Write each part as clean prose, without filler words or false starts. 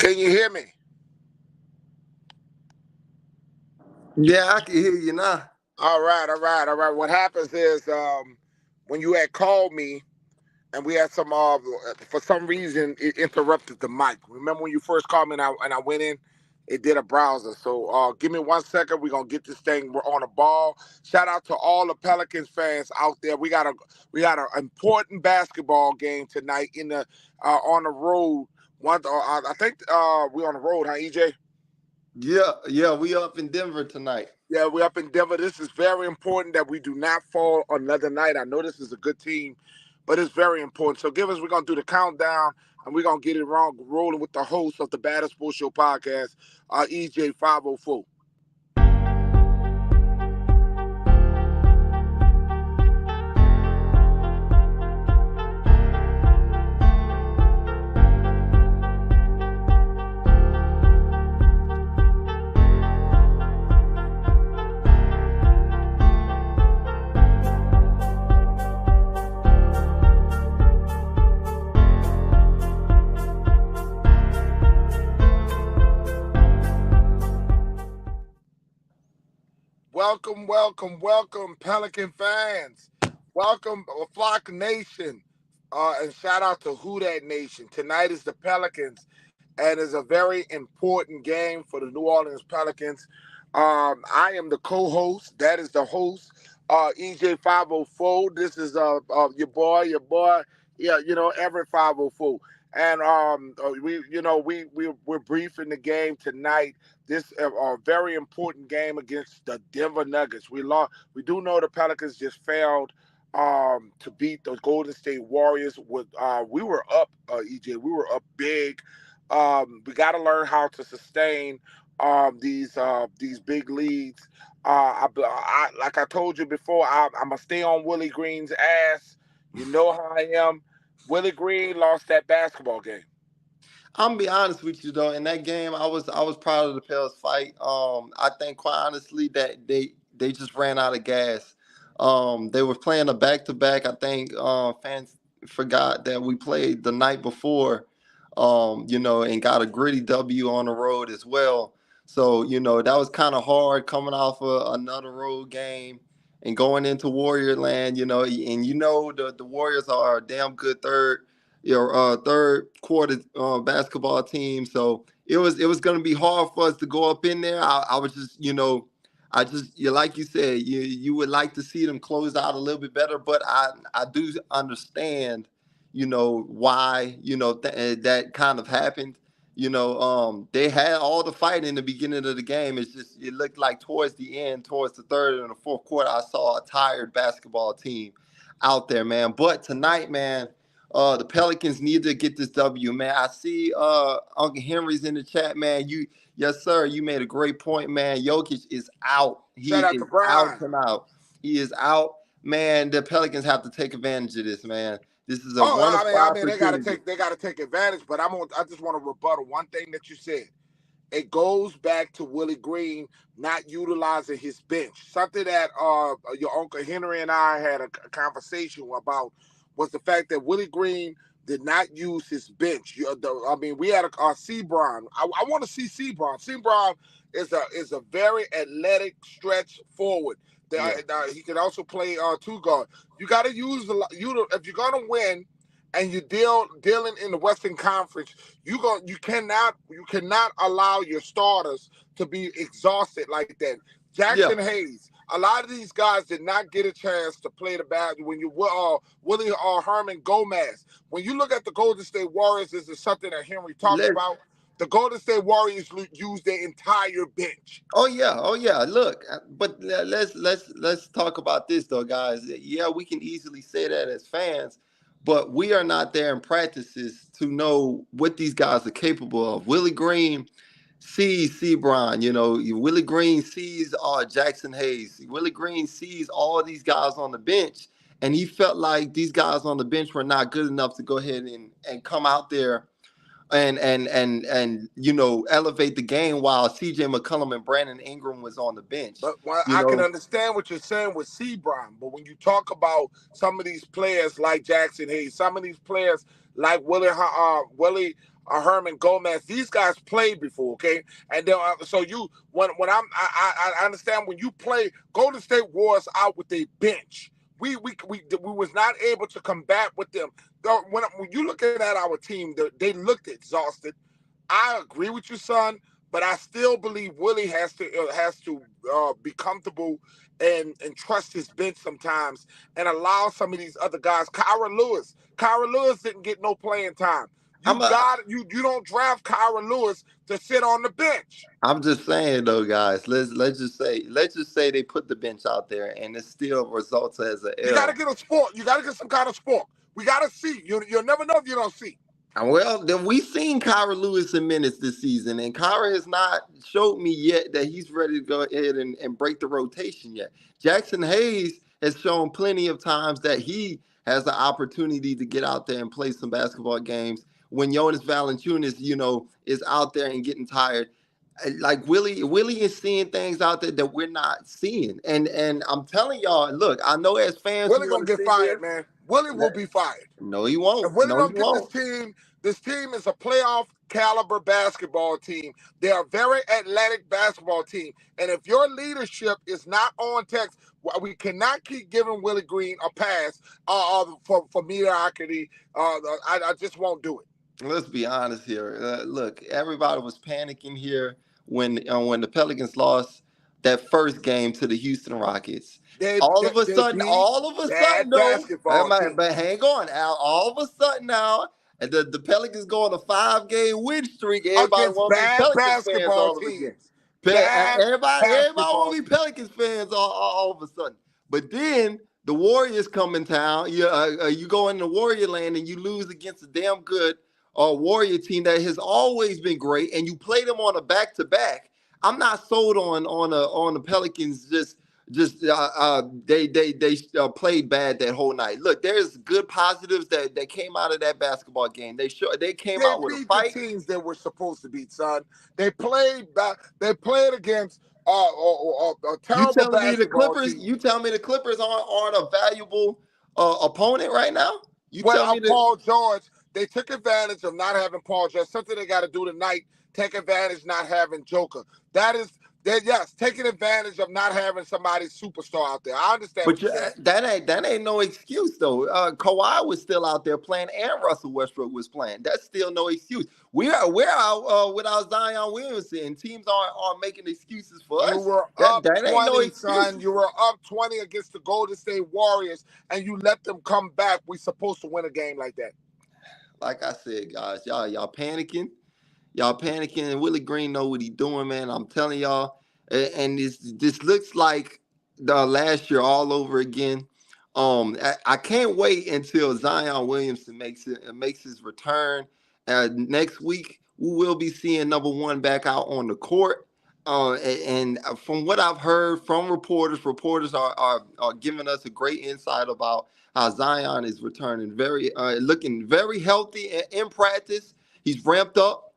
Can you hear me? Yeah, I can hear you now. All right. What happens is when you had called me and we had some for some reason it interrupted the mic. Remember when you first called me and I went in, it did a browser. So give me 1 second. We're gonna get this thing. We're on the ball. Shout out to all the Pelicans fans out there. We got an important basketball game tonight in the on the road. I think we're on the road, huh, EJ? Yeah, we up in Denver tonight. Yeah, we're up in Denver. This is very important that we do not fall another night. I know this is a good team, but it's very important. So we're going to do the countdown, and we're going to get it wrong, rolling with the host of the Baddest Sports Show podcast, EJ 504. Welcome, Pelican fans. Welcome, Flock Nation. And shout out to Who Dat Nation. Tonight is the Pelicans, and it's a very important game for the New Orleans Pelicans. I am the co-host. That is the host, EJ 504. This is your boy. Yeah, Everett 504. And we're briefing the game tonight. This a very important game against the Denver Nuggets. We lost. We do know the Pelicans just failed to beat the Golden State Warriors. We were up, EJ. We were up big. We got to learn how to sustain these big leads. Like I told you before, I'm gonna stay on Willie Green's ass. You know how I am. Willie Green lost that basketball game. I'm gonna be honest with you though. In that game, I was proud of the Pels fight. I think quite honestly that they just ran out of gas. They were playing a back to back. I think fans forgot that we played the night before. And got a gritty W on the road as well. So that was kind of hard coming off of another road game and going into Warrior Land. And the Warriors are a damn good third quarter basketball team. So it was going to be hard for us to go up in there. I was just like you said, you would like to see them close out a little bit better, but I do understand why that kind of happened. They had all the fight in the beginning of the game. It's just it looked like towards the end, towards the third and the fourth quarter, I saw a tired basketball team out there, man. But tonight, man, the Pelicans need to get this W, man. I see Uncle Henry's in the chat, man. Yes, sir. You made a great point, man. Jokic is out. He Shout out is to Brian. out tonight. He is out, man. The Pelicans have to take advantage of this, man. This is a wonderful opportunity. They gotta take advantage. But I just want to rebuttal one thing that you said. It goes back to Willie Green not utilizing his bench. Something that your Uncle Henry and I had a conversation about was the fact that Willie Green did not use his bench. We had a Sebron. I want to see Sebron. Sebron is a very athletic stretch forward. He can also play two guard. You got to use if you're gonna win, and you're dealing in the Western Conference. You cannot allow your starters to be exhausted like that. Jackson Hayes. A lot of these guys did not get a chance to play the bad when you Willie Herman Gomez. When you look at the Golden State Warriors, this is something that Henry talked about. The Golden State Warriors used their entire bench. Oh yeah. Look, but let's talk about this though, guys. Yeah, we can easily say that as fans, but we are not there in practices to know what these guys are capable of. Willie Green sees Sebron, Willie Green sees Jackson Hayes. Willie Green sees all these guys on the bench, and he felt like these guys on the bench were not good enough to go ahead and come out there and elevate the game while CJ McCollum and Brandon Ingram was on the bench. But I can understand what you're saying with Sebron, but when you talk about some of these players like Jackson Hayes, some of these players like Willie Herman Gomez. These guys played before, okay? And then, so you I understand when you play Golden State Warriors out with a bench. We was not able to combat with them. When you looking at our team, they looked exhausted. I agree with you, son, but I still believe Willie has to be comfortable and trust his bench sometimes and allow some of these other guys. Kyra Lewis didn't get no playing time. I'm a, You don't draft Kyra Lewis to sit on the bench. I'm just saying though, guys. Let's just say they put the bench out there and it still results as an You got to L. get a sport. You got to get some kind of sport. We got to see. You'll never know if you don't see. Well, then we've seen Kyra Lewis in minutes this season, and Kyra has not showed me yet that he's ready to go ahead and break the rotation yet. Jackson Hayes has shown plenty of times that he has the opportunity to get out there and play some basketball games. When Jonas Valanciunas, is out there and getting tired, like Willie is seeing things out there that we're not seeing. And I'm telling y'all, look, I know as fans we Willie gonna want to get sit fired, here. man. Willie will Let, be fired. no, he If won't. Willie No, he don't get won't. this team is a playoff caliber basketball team. They're a very athletic basketball team. And if your leadership is not on text, we cannot keep giving Willie Green a pass for mediocrity. I just won't do it. Let's be honest here. Look, everybody was panicking here when the Pelicans lost that first game to the Houston Rockets. They beat All of a sudden, that though, basketball team but hang on, Al, all of a sudden now, and the Pelicans go on a 5-game win streak. Everybody against want to be bad Pelicans fans basketball all of again. teams. Bad Everybody basketball want to be teams. Pelicans fans all of a sudden. But then the Warriors come in town. You go in the Warrior land and you lose against a damn good Warrior team that has always been great, and you play them on a back to back. I'm not sold on the Pelicans. They played bad that whole night. Look, there's good positives that came out of that basketball game. They came They out with a beat the fight. teams they were supposed to beat, son. They played back. They played against a You terrible telling me the basketball Clippers? team. You telling me the Clippers aren't a valuable opponent right now? You tell me Well, that. Paul George, they took advantage of not having Paul George. Something they got to do tonight. Take advantage not having Joker. That is, yes, taking advantage of not having somebody superstar out there. I understand But what you're saying. that ain't no excuse though. Kawhi was still out there playing, and Russell Westbrook was playing. That's still no excuse. We're out without Zion Williamson, and teams aren't making excuses for You us. were That up that ain't no 20, son. excuses. You were up 20 against the Golden State Warriors, and you let them come back. We supposed to win a game like that. Like I said, guys, y'all panicking. Y'all panicking, and Willie Green know what he doing, man. I'm telling y'all, and this looks like the last year all over again. I can't wait until Zion Williamson makes his return next week. We will be seeing number one back out on the court. And from what I've heard from reporters are giving us a great insight about how Zion is returning, very looking very healthy in practice. He's ramped up,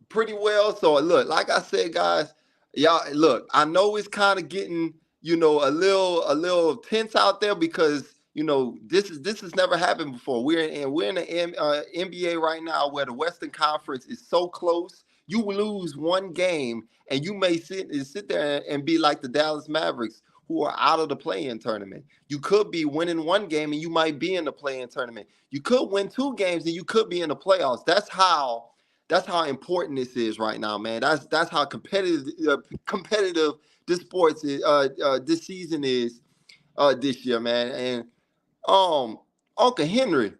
pretty well. So look, like I said, guys, y'all look. I know it's kind of getting a little tense out there because this has never happened before. We're in the NBA right now where the Western Conference is so close. You lose one game and you may sit there and be like the Dallas Mavericks who are out of the play-in tournament. You could be winning one game and you might be in the play-in tournament. You could win two games and you could be in the playoffs. That's how important this is right now, man. That's how competitive this sports is, this season is this year, man. And Uncle Henry,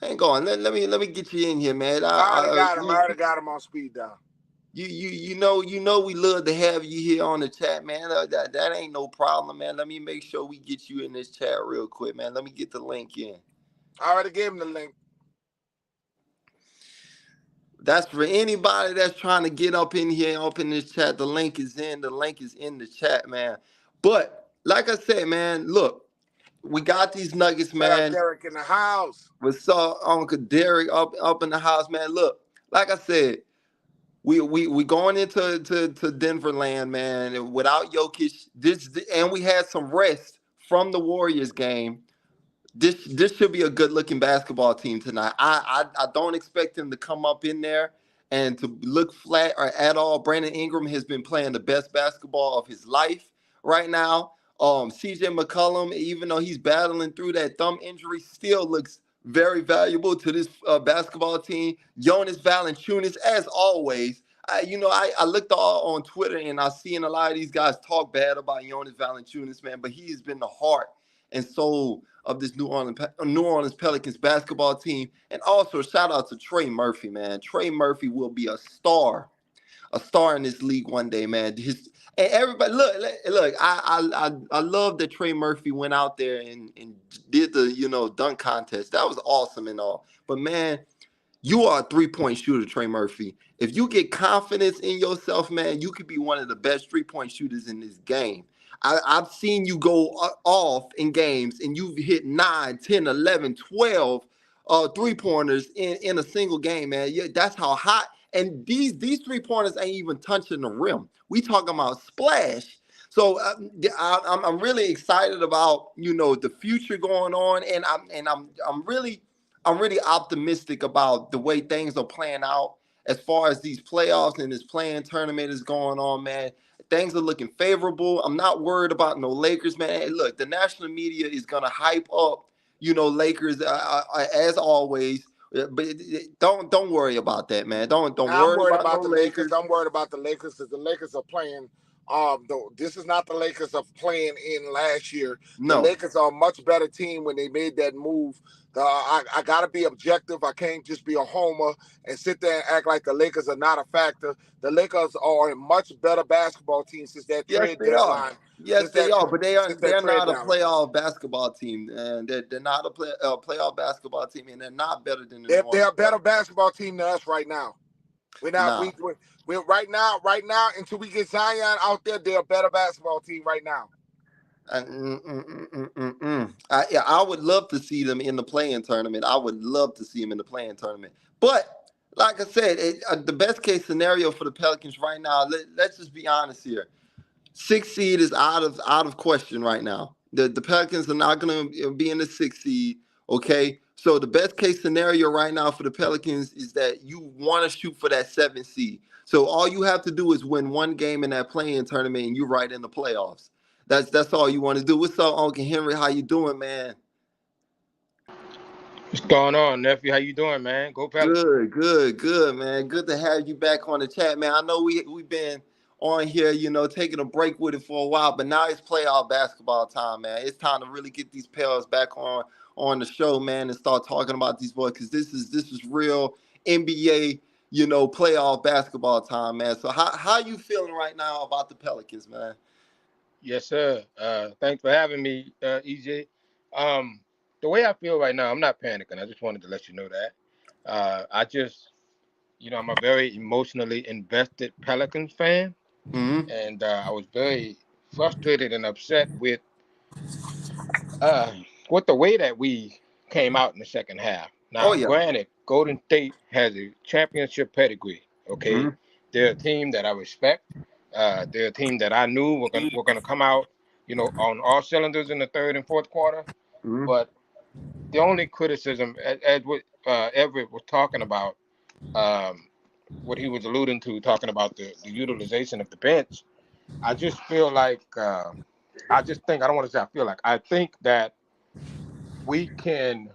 hang on, let me get you in here, man. I already got him. I already got him on speed dial. You know we love to have you here on the chat, man. That ain't no problem, man. Let me make sure we get you in this chat real quick, man. Let me get the link in. I already gave him the link. That's for anybody that's trying to get up in here, up in this chat. The link is in. The link is in the chat, man. But like I said, man, look, we got these nuggets, What up, man. Derek in the house? We saw Uncle Derek up in the house, man. Look, like I said, we going into to Denver land, man. Without Jokic, and we had some rest from the Warriors game. this should be a good looking basketball team tonight. I don't expect him to come up in there and to look flat or at all. Brandon Ingram has been playing the best basketball of his life right now. CJ McCollum, even though he's battling through that thumb injury, still looks very valuable to this basketball team. Jonas Valanciunas, as always. I looked all on Twitter and I seen a lot of these guys talk bad about Jonas Valanciunas, man, but he has been the heart and soul of this New Orleans Pelicans basketball team. And also shout out to Trey Murphy, man. Trey Murphy will be a star in this league one day, man. And everybody, look. I love that Trey Murphy went out there and did the dunk contest. That was awesome and all. But man, you are a three-point shooter, Trey Murphy. If you get confidence in yourself, man, you could be one of the best three-point shooters in this game. I've seen you go off in games, and you've hit 9, 10, 11, 12 three-pointers in a single game, man. Yeah, that's how hot. And these three-pointers ain't even touching the rim. We talking about splash. So I'm really excited about the future going on, and I'm really optimistic about the way things are playing out as far as these playoffs and this playing tournament is going on, man. Things are looking favorable. I'm not worried about no Lakers, man. Hey, look, the national media is gonna hype up, Lakers as always. But don't worry about that, man. Don't I'm worry worried about no about the Lakers. Lakers. I'm worried about the Lakers because the Lakers are playing. This is not the Lakers of playing in last year. The No. Lakers are a much better team when they made that move. I got to be objective. I can't just be a homer and sit there and act like the Lakers are not a factor. The Lakers are a much better basketball team since that Yes, trade they are. deadline. Yes, they are. But Since that they're trade not a deadline. playoff basketball team, and they're not a playoff basketball team, and they're not better than the New They're Orleans a better Pelicans. basketball team than us right now. We're not. Nah. We're right now. Until we get Zion out there, they're a better basketball team right now. Yeah, I would love to see them in the playing tournament. I would love to see them in the playing tournament. But like I said, the best case scenario for the Pelicans right now. Let's just be honest here. Sixth seed is out of question right now. The Pelicans are not going to be in the sixth seed. Okay, so the best case scenario right now for the Pelicans is that you want to shoot for that seventh seed. So all you have to do is win one game in that playing tournament, and you're right in the playoffs. That's all you want to do. What's up, Uncle Henry? How you doing, man? What's going on, nephew? How you doing, man? Go Pelicans. Good, man. Good to have you back on the chat, man. I know we've been on here, taking a break with it for a while, but now it's playoff basketball time, man. It's time to really get these pals back on the show, man, and start talking about these boys because this is real NBA, playoff basketball time, man. So how you feeling right now about the Pelicans, man? Yes, sir. Thanks for having me, EJ. Um, the way I feel right now, I'm not panicking. I just wanted to let you know that. I just, I'm a very emotionally invested Pelicans fan, Mm-hmm. and I was very frustrated and upset uh, with the way that we came out in the second half. Oh Now, yeah. granted, Golden State has a championship pedigree. Okay, Mm-hmm. they're a team that I respect. They're a team that I knew were gonna come out, on all cylinders in the third and fourth quarter. Mm-hmm. But the only criticism, as what Everett was talking about, um, what he was alluding to, talking about the utilization of the bench, I just feel like I don't want to say I feel like I think that we can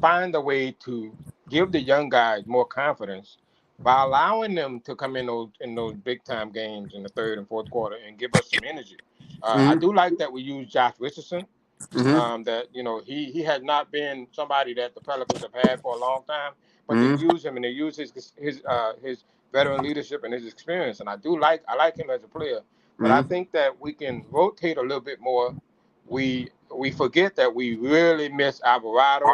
find a way to give the young guys more confidence by allowing them to come in those big time games in the third and fourth quarter and give us some energy. I do like that we use Josh Richardson. Mm-hmm. That he has not been somebody that the Pelicans have had for a long time, but they Mm-hmm. use him and they use his veteran leadership and his experience, and I like him as a player. But I Mm-hmm. think that we can rotate a little bit more. We forget that we really miss Alvarado.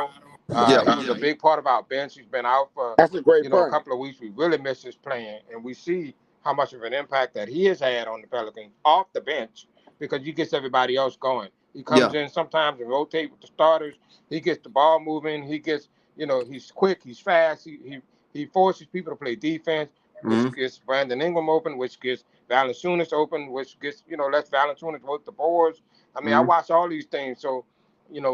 Yeah. He was a big part of our bench. He's been out for That's a great a point. couple of weeks. We really miss his playing, and we see how much of an impact that he has had on the Pelicans off the bench because he gets everybody else going. He comes Yeah. in sometimes and rotate with the starters. He gets the ball moving. He gets, he's quick. He's fast. He forces people to play defense, which Mm-hmm. gets Brandon Ingram open, which gets Valanciunas open, which gets, lets Valanciunas work the boards. I mean, I Mm-hmm. watch all these things. So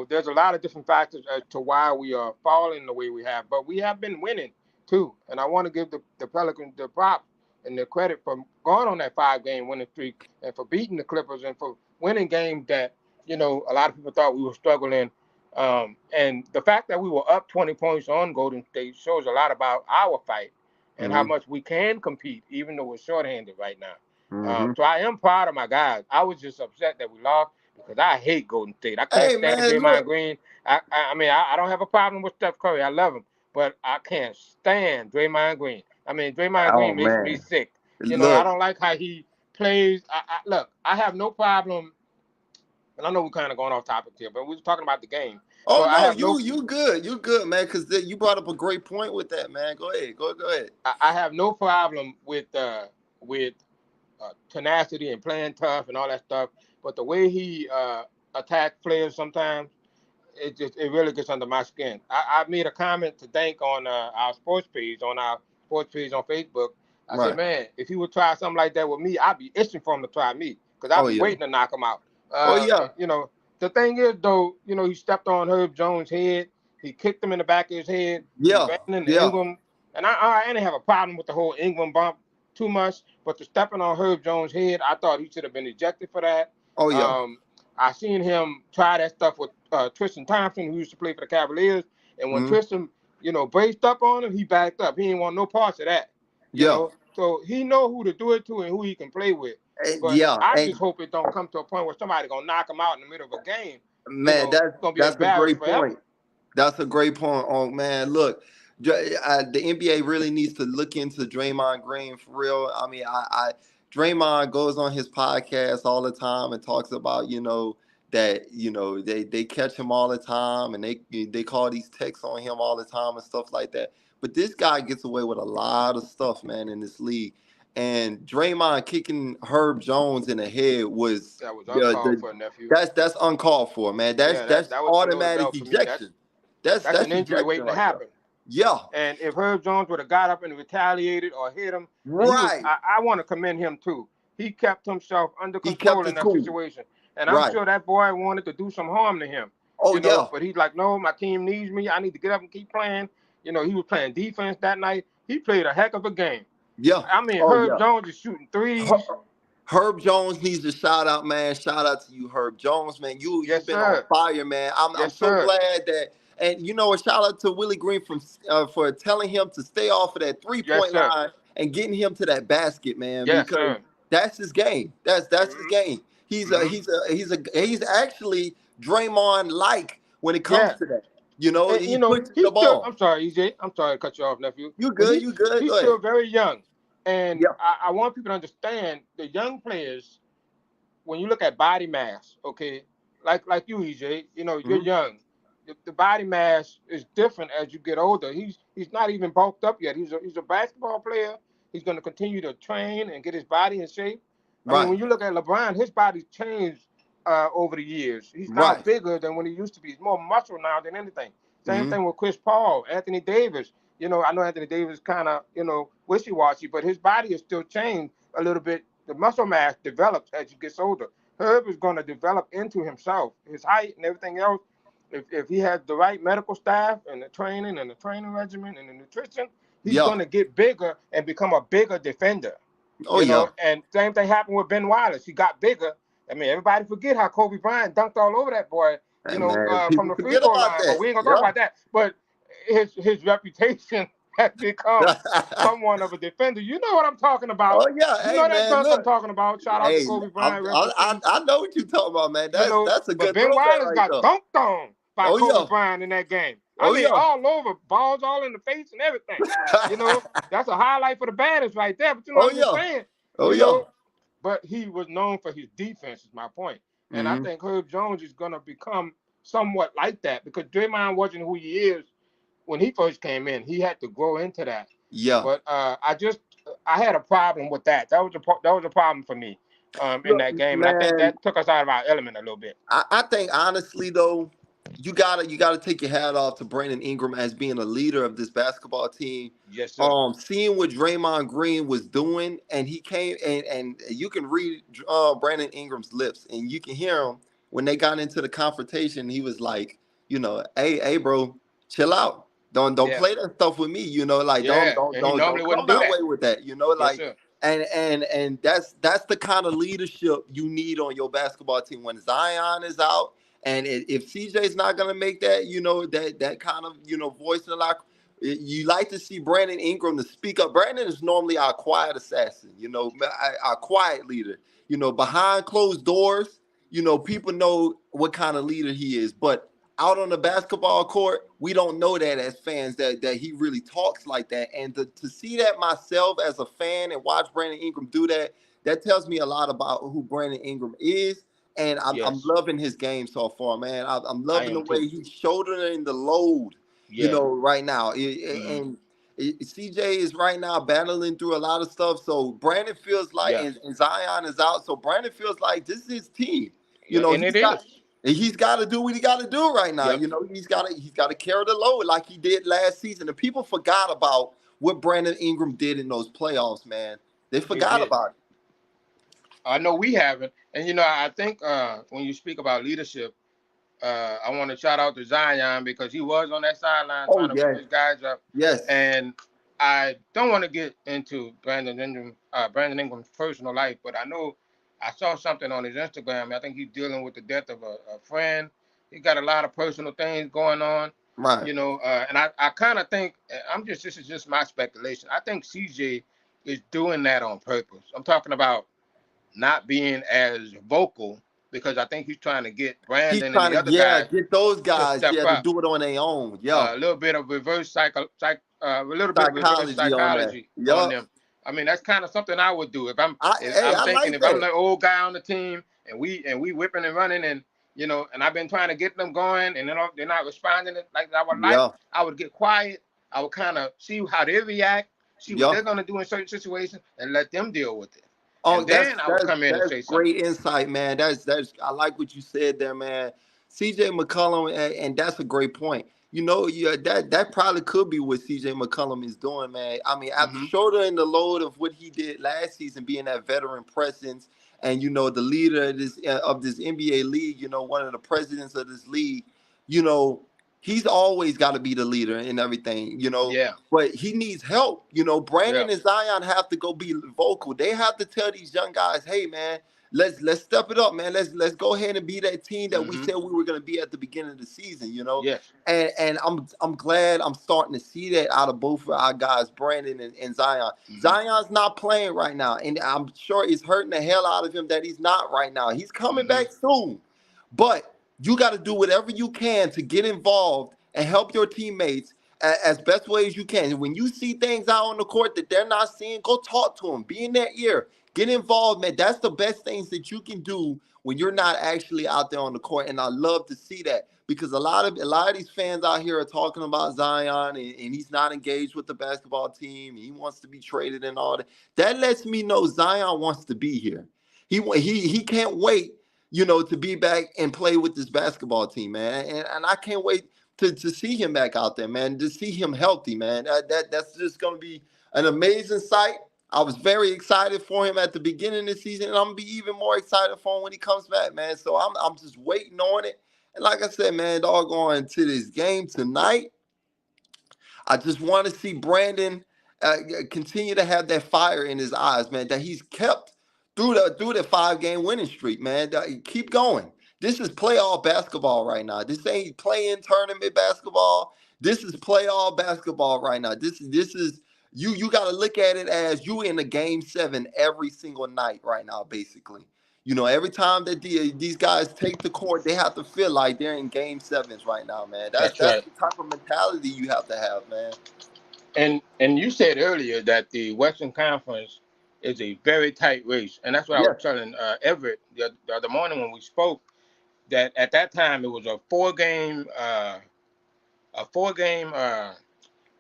there's a lot of different factors as to why we are falling the way we have, but we have been winning too. And I want to give the Pelicans the props and the credit for going on that 5-game winning streak and for beating the Clippers and for winning games that, a lot of people thought we were struggling. And the fact that we were up 20 points on Golden State shows a lot about our fight and how Mm-hmm. much we can compete, even though we're shorthanded right now. Mm-hmm. So I am proud of my guys. I was just upset that we lost because I hate Golden State. I can't Hey stand man, Draymond look. Green. I don't have a problem with Steph Curry. I love him, but I can't stand Draymond Green. Draymond Oh Green makes me man, sick. I look. don't like how he plays. Look, I have no problem, and I know we're kind of going off topic here, but we were talking about the game. So Oh I no, have you no you good, you good, man. Because you brought up a great point with that, man. Go ahead, go ahead. I have no problem with tenacity and playing tough and all that stuff, but the way he attacks players sometimes, it really gets under my skin. I made a comment to Dank on our sports page on Facebook. I said, Right. man, if he would try something like that with me, I'd be itching for him to try me because I'd Oh be yeah. waiting to knock him out. Oh Uh, yeah. you know, the thing is though, he stepped on Herb Jones' head. He kicked him in the back of his head. He Yeah. ran into Yeah. Ingram, and I didn't have a problem with the whole Ingram bump too much, but the stepping on Herb Jones' head, I thought he should have been ejected for that. Oh yeah. Um, I seen him try that stuff with Tristan Thompson, who used to play for the Cavaliers, and when Mm-hmm. Tristan, braced up on him, he backed up. He didn't want no parts of that, Yeah. So he know who to do it to and who he can play with. But Yeah. I And just hope it don't come to a point where somebody gonna knock him out in the middle of a game. man, It's gonna be that's a embarrassed great forever. point. That's a great point. Oh man, look, the NBA really needs to look into Draymond Green for real. I mean, Draymond goes on his podcast all the time and talks about that they catch him all the time and they call these texts on him all the time and stuff like that. But this guy gets away with a lot of stuff, man, in this league. And Draymond kicking Herb Jones in the head was That was uncalled the for, nephew. that's uncalled for, man. That's Yeah, that's that was below the automatic belt for me. ejection. That's That's an that's injury ejection waiting to right there. happen. Yeah. And if Herb Jones would have got up and retaliated or hit him, and Right. I want to commend him too. He kept himself under He kept control in his that cool. situation. And I'm Right. sure that boy wanted to do some harm to him, Oh yeah. but he's like, no, my team needs me. I need to get up and keep playing. He was playing defense that night. He played a heck of a game. Yeah. Oh Herb yeah. Jones is shooting threes. Herb Jones needs a shout out, man. Shout out to you, Herb Jones, man. You've Yes, been on sir. fire, man. I'm Yes, so sir. glad that, and a shout out to Willie Green for telling him to stay off of that Yes, 3-point sir. line and getting him to that basket, man, Yes, because sir. that's his game. That's his Mm-hmm. game. Mm-hmm. He's actually Draymond like when it comes Yeah. to that. And He pushes the he's still. ball. I'm sorry, EJ. I'm sorry to cut you off, nephew. You But good? You good? he's Go ahead. still very young, and Yeah. I want people to understand the young players. When you look at body mass, okay, like you, EJ, you're Hmm. young. The body mass is different as you get older. He's not even bulked up yet. He's a basketball player. He's going to continue to train and get his body in shape. Right. When you look at LeBron, his body's changed over the years. He's now Right. bigger than when he used to be. He's more muscle now than anything. Same Hmm. thing with Chris Paul, Anthony Davis. I know Anthony Davis kind of, wishy-washy, but his body is still changed a little bit. The muscle mass develops as he gets older. Herb is going to develop into himself, his height and everything else. If he has the right medical staff and the training regimen and the nutrition, he's Yeah. going to get bigger and become a bigger defender. Oh yeah. And same thing happened with Ben Wallace. He got bigger. Everybody forget how Kobe Bryant dunked all over that boy, Hey, man, from people the free forget throw about line. But that. we ain't gonna talk about that. But his reputation has become Yeah. someone of a defender. You know what I'm talking about. Oh yeah. You Hey know that man, dunk I'm look. talking about. Shout out to Hey, Kobe Bryant, rest in peace. I know what you're talking about, man. That's a But good Ben throwback Wallace right got there. dunked on by Oh Kobe yeah. Bryant in that game. Oh yeah. All over, balls all in the face and everything. That's a highlight for the baddest right there. But Oh I'm just yeah. saying, Oh you yeah. know, but he was known for his defense, is my point. And I Hmm. think Herb Jones is going to become somewhat like that because Draymond wasn't who he is when he first came in. He had to grow into that. Yeah. But I had a problem with that. That was a problem for me in Look, that game, and I think man, that took us out of our element a little bit. I think honestly though, you gotta take your hat off to Brandon Ingram as being a leader of this basketball team. Yes, sir. Seeing what Draymond Green was doing, and he came and you can read Brandon Ingram's lips, and you can hear him. when they got into the confrontation, he was like, hey, bro, chill out. Don't Yeah, play that stuff with me. Like don't yeah, don't and he don't normally don't come wouldn't do my that. way with that. Yes, Like sir. and that's the kind of leadership you need on your basketball team when Zion is out. And if CJ's not gonna make that, that kind of voice in the locker, you like to see Brandon Ingram to speak up. Brandon is normally our quiet assassin, our quiet leader. Behind closed doors, people know what kind of leader he is. But out on the basketball court, we don't know that as fans that he really talks like that. And to see that myself as a fan and watch Brandon Ingram do that, that tells me a lot about who Brandon Ingram is. And I'm Yes, loving his game so far, man. I'm I loving the am too. way he's shouldering the load, Yeah. right now. Hmm. And CJ is right now battling through a lot of stuff. So Brandon feels like, Yes. and Zion is out. So Brandon feels like this is his team. Yeah, and it is. He's got to do what he got to do right now. Yep. He's got to carry the load like he did last season. And people forgot about what Brandon Ingram did in those playoffs, man. They He forgot did. about it. I know we haven't. And I think when you speak about leadership, I want to shout out to Zion because he was on that sideline trying Oh to whip yes, his guys up. yes, And I don't want to get into Brandon Ingram's personal life, but I know I saw something on his Instagram. I think he's dealing with the death of a friend. He got a lot of personal things going on, right. and I kind of think this is just my speculation. I think CJ is doing that on purpose. I'm talking about not being as vocal because I think he's trying to get He's Brandon and trying the to, other guys get those to guys, step to up. do it on their own. Yeah, A little bit of a little bit reverse psychology on that. psychology on Yup. them. I mean, that's kind of something I would do if Hey, I'm I thinking like if I'm that. the old guy on the team and we whipping and running and and I've been trying to get them going and they're not responding like I would like. Yeah, I would get quiet. I would kind of see how they react, see what yeah. they're gonna do in certain situations, and let them deal with it. Oh, And that's then I would that's come in and that's say something. great insight, man. That's I like what you said there, man. CJ McCollum, and that's a great point. Yeah, that probably could be what CJ McCollum is doing, man. I mean, after Hmm. shouldering the load of what he did last season, being that veteran presence, and the leader of this NBA league, one of the presidents of this league, you know, he's always got to be the leader in everything. Yeah, But he needs help. yeah. Brandon and Zion have to go be vocal. They have to tell these young guys, hey man, let's step it up, man. Let's go ahead and be that team that we Hmm. said we were gonna be at the beginning of the season. Yes. And I'm glad I'm starting to see that out of both of our guys, Brandon and Zion. Hmm. Zion's not playing right now, and I'm sure it's hurting the hell out of him that he's not right now. He's coming Hmm. back soon. But you got to do whatever you can to get involved and help your teammates as best way as you can. When you see things out on the court that they're not seeing, go talk to them. Be in their ear. Get involved, man. That's the best things that you can do when you're not actually out there on the court. And I love to see that because a lot of these fans out here are talking about Zion and he's not engaged with the basketball team. He wants to be traded and all that. That lets me know Zion wants to be here. He can't wait, to be back and play with this basketball team, man. And I can't wait to see him back out there, man, to see him healthy, man. That's just going to be an amazing sight. I was very excited for him at the beginning of the season, and I'm going to be even more excited for him when he comes back, man. So I'm just waiting on it. And like I said, man, doggone to this game tonight, I just want to see Brandon continue to have that fire in his eyes, man, that he's kept through the 5-game winning streak, man. Keep going. This is playoff basketball right now. This ain't playing tournament basketball. This is playoff basketball right now. This is you got to look at it as you in a game 7 every single night right now, basically. Every time that these guys take the court, they have to feel like they're in game 7s right now, man. That's That's that's right. the type of mentality you have to have, man. And you said earlier that the Western Conference is a very tight race, and that's what I was Yeah. telling Everett the other morning when we spoke. That at that time it was a four game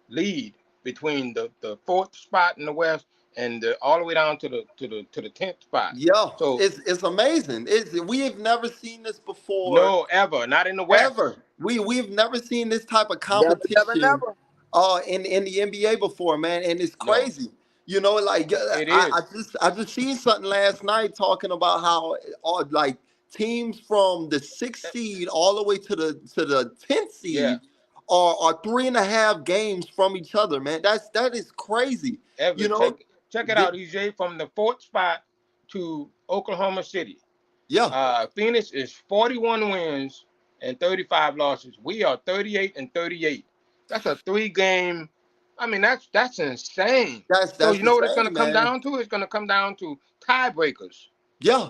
lead between the fourth spot in the West and all the way down to the 10th spot. Yeah, So it's amazing. We have never seen this before, no, ever not in the West. ever. We've never seen this type of Never, never, competition never. in the NBA before, man, and it's No, crazy. Like it I is. just seen something last night talking about how like teams from the 6th seed all the way to the 10th Yeah. seed are 3.5 games from each other, man. That is crazy. Ever You know, check it out, EJ, from the 4th spot to Oklahoma City. yeah, Phoenix is 41 wins and 35 losses. We are 38 and 38. That's a 3-game. I mean, that's insane. So that's you know what it's going to insane, come man. down to? It's going to come down to tiebreakers. Yeah,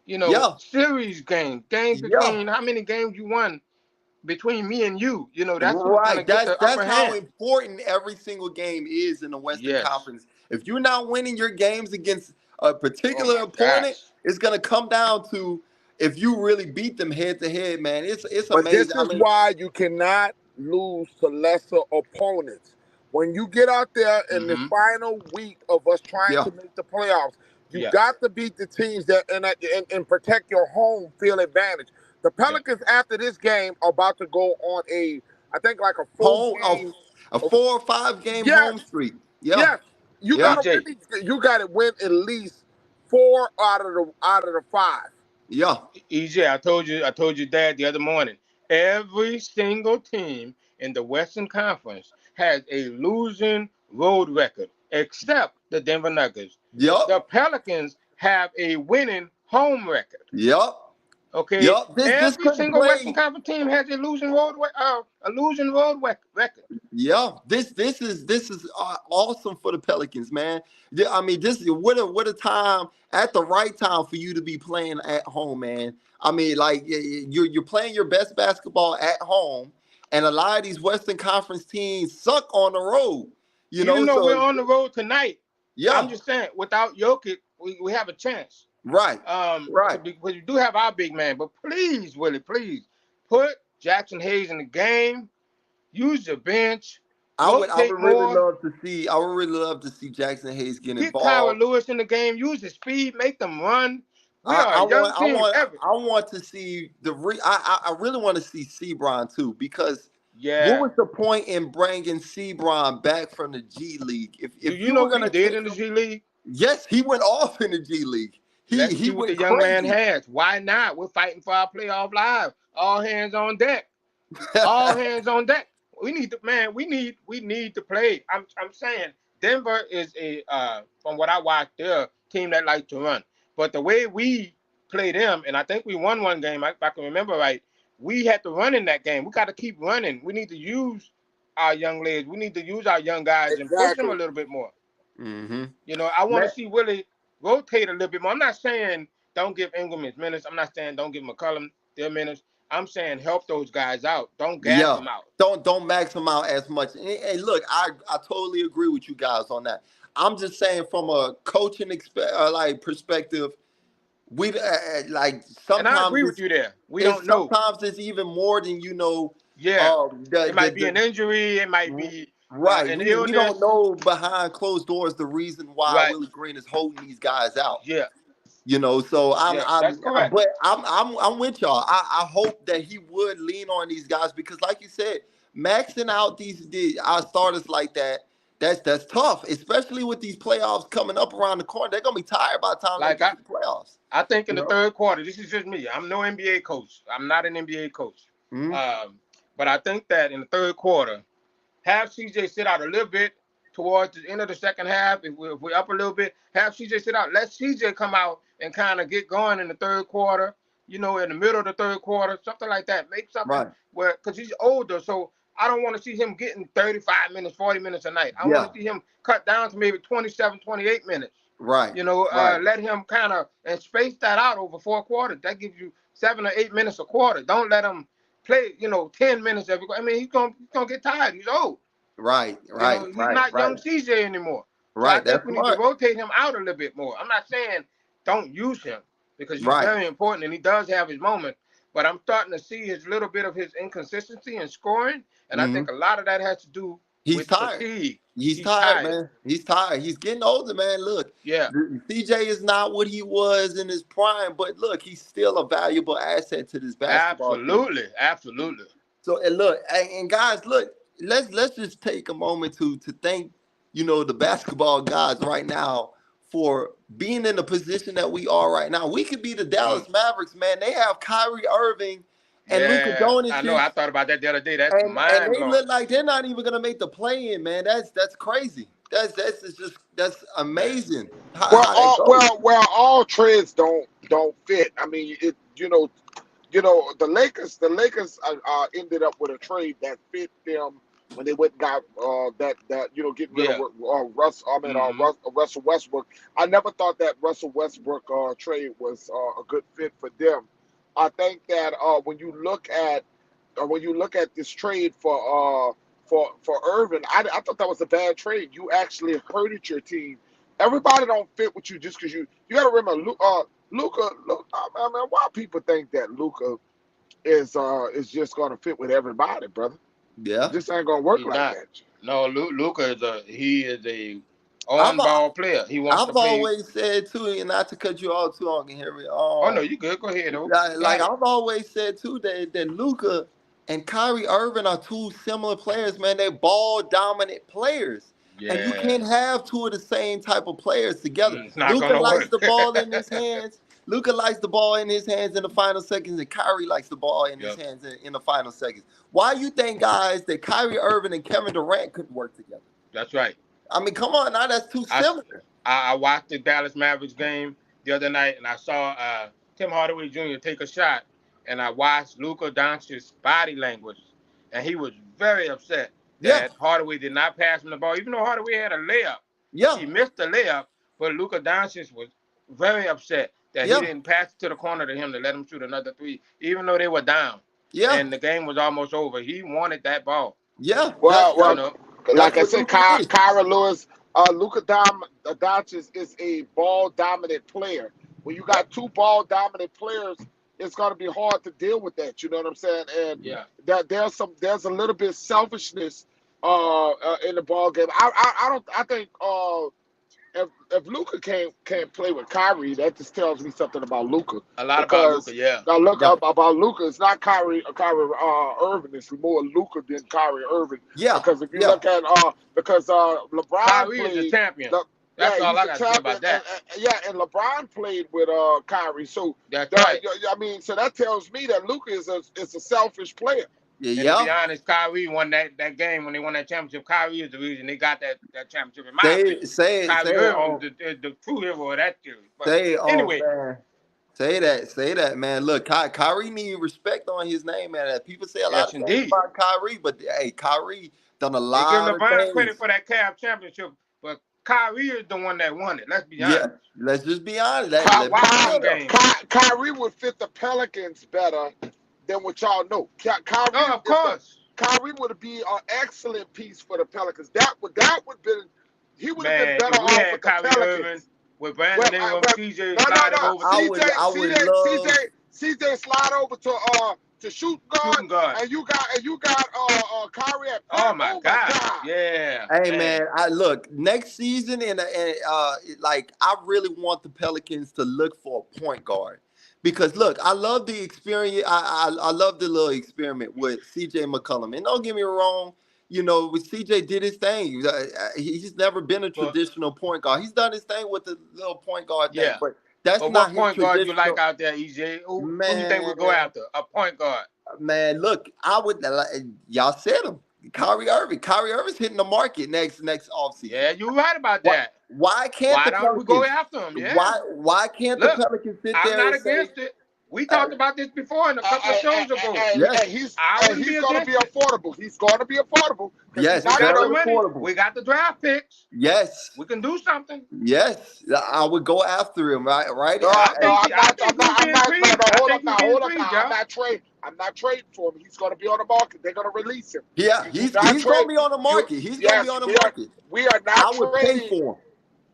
You know, yeah, series games yeah. between how many games you won between me and you. You know, that's who's going to Right. get That's the that's upper how hand. important every single game is in the Western Yes. Conference. If you're not winning your games against a Oh particular my opponent, gosh. it's gonna come down to if you really beat them head to head, man. It's But amazing. this I is mean, why you cannot lose to lesser opponents. When you get out there in the Mm-hmm. final week of us trying yeah, to make the playoffs, you Yeah. got to beat the teams that and protect your home field advantage. The Yeah. Pelicans after this game are about to go on I think like a four home game. a 4 or 5 game Yes, home streak. Yeah, yes. You yeah, gotta EJ. win. You gotta win at least 4 out of the 5. yeah, EJ, I told you that the other morning. Every single team in the Western Conference has a losing road record, except the Denver Nuggets. yep, The Pelicans have a winning home record. yep, Okay, yep. This every couldn't single Western play. Conference team has a losing road record. Yeah, this is awesome for the Pelicans, man. I mean, this is what a time at the right time for you to be playing at home, man. I mean, like you're playing your best basketball at home, and a lot of these Western Conference teams suck on the road. You Even know, though we're so on the road tonight, I'm yeah, just saying, without Jokic, we have a chance. right, right. Because you do have our big man, but please, Willie, please put Jackson Hayes in the game. Use the bench, I would rotate really more. love to see. I would really love to see Jackson Hayes get Get Kyra involved. Lewis in the game. Use his speed, make them run. We I, are a I young want I team. want Ever, I want to see I really want to see Sebron too, because what yeah. was the point in bringing Sebron back from the G League? Do If you you know were what he gonna did take in the him, G League? yes, he went off in the G League. Let's He see what the went young man crazy. has. Why not? We're fighting for our playoff live. All hands on deck. All hands on deck. We need to, man. We need to play. I'm saying Denver is from what I watched, they're a team that likes to run. But the way we play them, and I think we won one game, if I can remember right, we had to run in that game. We got to keep running. We need to use our young legs. We need to use our young guys and push them a Exactly. little bit more. hmm You know, I want to see Willie rotate a little bit more. I'm not saying don't give Ingram his minutes. I'm not saying don't give McCollum their minutes. I'm saying help those guys out. Don't gas Yeah, them out. don't max him out as much. And look, I totally agree with you guys on that. I'm just saying from a coaching like perspective, we like And I sometimes agree with you there. We it's don't know. sometimes it's even more than Yeah. the It might be an injury. It might be right. an We don't illness. know behind closed doors the reason why Right. Willie Green is holding these guys out. Yeah. So Yeah. That's correct. but I'm with y'all. I hope that he would lean on these guys because, like you said, maxing out our starters like that. That's tough, especially with these playoffs coming up around the corner. They're gonna be tired by the time they Like get to the playoffs. I think in You the know. third quarter, this is just me. I'm no NBA coach. I'm not an NBA coach. Mhm. But I think that in the third quarter, have CJ sit out a little bit towards the end of the second half. If we're up a little bit, have CJ sit out. Let CJ come out and kind of get going in the third quarter. You know, in the middle of the third quarter, something like that. Make something Right. where, because he's older, so I don't want to see him getting 35 minutes, 40 minutes a night. I want Yeah. to see him cut down to maybe 27, 28 minutes. Right. You know, Right. let him kind of and space that out over 4 quarters. That gives you 7 or 8 minutes a quarter. Don't let him play, 10 minutes every quarter. I mean, he's gonna get tired. He's old. Right. You Right. know, he's Right. not Right. young CJ anymore. So I Right. think That's we need to smart. rotate him out a little bit more. I'm not saying don't use him because he's Right. very important and he does have his moment. But I'm starting to see his little bit of his inconsistency in scoring, and I hmm think a lot of that has to do He's with tired. fatigue. He's He's tired, tired. man. He's tired. He's getting older, man. Look, Yeah, CJ is not what he was in his prime, but look, he's still a valuable asset to this basketball team. absolutely, absolutely. So and look, and guys, look, let's just take a moment to thank the basketball gods right now for being in the position that we are right now. We could be the Dallas Mavericks, man. They have Kyrie Irving and Luka Yeah, I know. Doncic, I thought about that the other day. That's and mind they blowing. look like they're not even gonna make the play in, man. That's crazy. That's Yeah. amazing Well, how that goes. all trades don't fit. I mean, the Lakers ended up with a trade that fit them when they went and got that getting rid of Yeah. Mm-hmm. Russell Westbrook. I never thought that Russell Westbrook trade was a good fit for them. I think that when you look at this trade for Irvin, I thought that was a bad trade. You actually hurted your team. Everybody don't fit with you just because you got to remember Luka. I mean, why people think that Luka is just gonna fit with everybody, brother? Yeah. This ain't gonna work He's like not. that. No, Luca is a I've on ball player. He wants to I've play. always said too, and not to cut you off too long, Henry. Oh no, you good. Go ahead, though. Like Got it. I've always said too that Luka and Kyrie Irving are two similar players, man. They're ball dominant players. And you Yeah. can't have two of the same type of players together. It's not Luka gonna likes work. the ball in his hands. Luka likes the ball in his hands in the final seconds, and Kyrie likes the ball in his Yep. hands in the final seconds. Why you think, guys, that Kyrie Irving and Kevin Durant couldn't work together? That's right. I mean, come on now, that's too I, similar. I watched the Dallas Mavericks game the other night, and I saw Tim Hardaway Jr. take a shot, and I watched Luka Doncic's body language, and he was very upset Yeah, that Hardaway did not pass him the ball, even though Hardaway had a layup. yeah, He missed the layup, but Luka Doncic was very upset that he yeah, didn't pass it to the corner to him to let him shoot another three, even though they were down yeah, and the game was almost over. He wanted that ball, yeah. Well, you well, know. like That's I what said, Luka is. Kyra Lewis, Doncic is a ball dominant player. When you got two ball dominant players, it's gonna be hard to deal with that. You know what I'm saying? And Yeah. that there's a little bit of selfishness in the ball game. I think if Luca can't play with Kyrie, that just tells me something about Luca. A lot about Luka, Because yeah. now look Yeah, up about Luca. It's not Kyrie Irving. It's more Luca than Kyrie Irving. yeah, Because if you yeah. look at because LeBron Kyrie is a played. champion. Yeah, That's all he's I a got to say champion, about that. and LeBron played with Kyrie. So That's right. I mean, so that tells me that Luca is a selfish player. And to Yeah, be honest, Kyrie won that game when they won that championship. Kyrie is the reason they got that championship, in my say opinion. it, say it, say Kyrie it Irving on, is the true hero of that series. But say it on, anyway, man. Say that, man. Look, Kyrie need respect on his name, man. People say a lot yes, of things indeed. about Kyrie, but hey, Kyrie done a They give lot of LeBron credit things. for that Cavs championship, but Kyrie is the one that won it. Let's be Yeah, honest. let's just be honest. I Let me watched be them real. games. Kyrie would fit the Pelicans better than what y'all know. Oh, of course. Kyrie would be an excellent piece for the Pelicans. That would been he would have been Man, better if we off had with the Kyrie Irving Pelicans. with Well, Brandon Ingram, CJ no, no, sliding no. over to I would love. CJ slide over to shoot guard, shooting guard. and you got Kyrie at Oh point. my Oh my God. God. Yeah, Hey man. man, I look next season and like I really want the Pelicans to look for a point guard because look, I love the experience. I love the little experiment with CJ McCollum, and don't get me wrong, you know, with CJ did his thing. He's never been a But traditional point guard. He's done his thing with the little point guard thing, yeah. but that's But what not his point guard you like traditional. out there, EJ? Who you think we Man, go after? A point guard. man, look, I would y'all said him. Kyrie Irving. Kyrie Irving's hitting the market next offseason. Yeah, you're right about Why, that. why can't Why the don't we go Pelicans? after him? Yeah. Why can't the Look, Pelicans sit I'm there not and say, against it. We uh, talked about this before in a couple of shows ago. yes, I wouldn't be He's going to be against it. affordable. He's going to be affordable because he's yes, We not got going the very to. money. affordable. We got the draft picks. Yes, We can do something. yes, I would go after him. Right. No, I no, think I'm not. you'll be intrigued. No, I hold think up you'll now, be hold up intrigued, now. y'all. I'm not trading for him. He's going to be on the market. They're going to release him. Yeah, You do he's not he's gonna trade. be on the market. He's gonna be Yes, on the market. we are not I would pay trading. for him.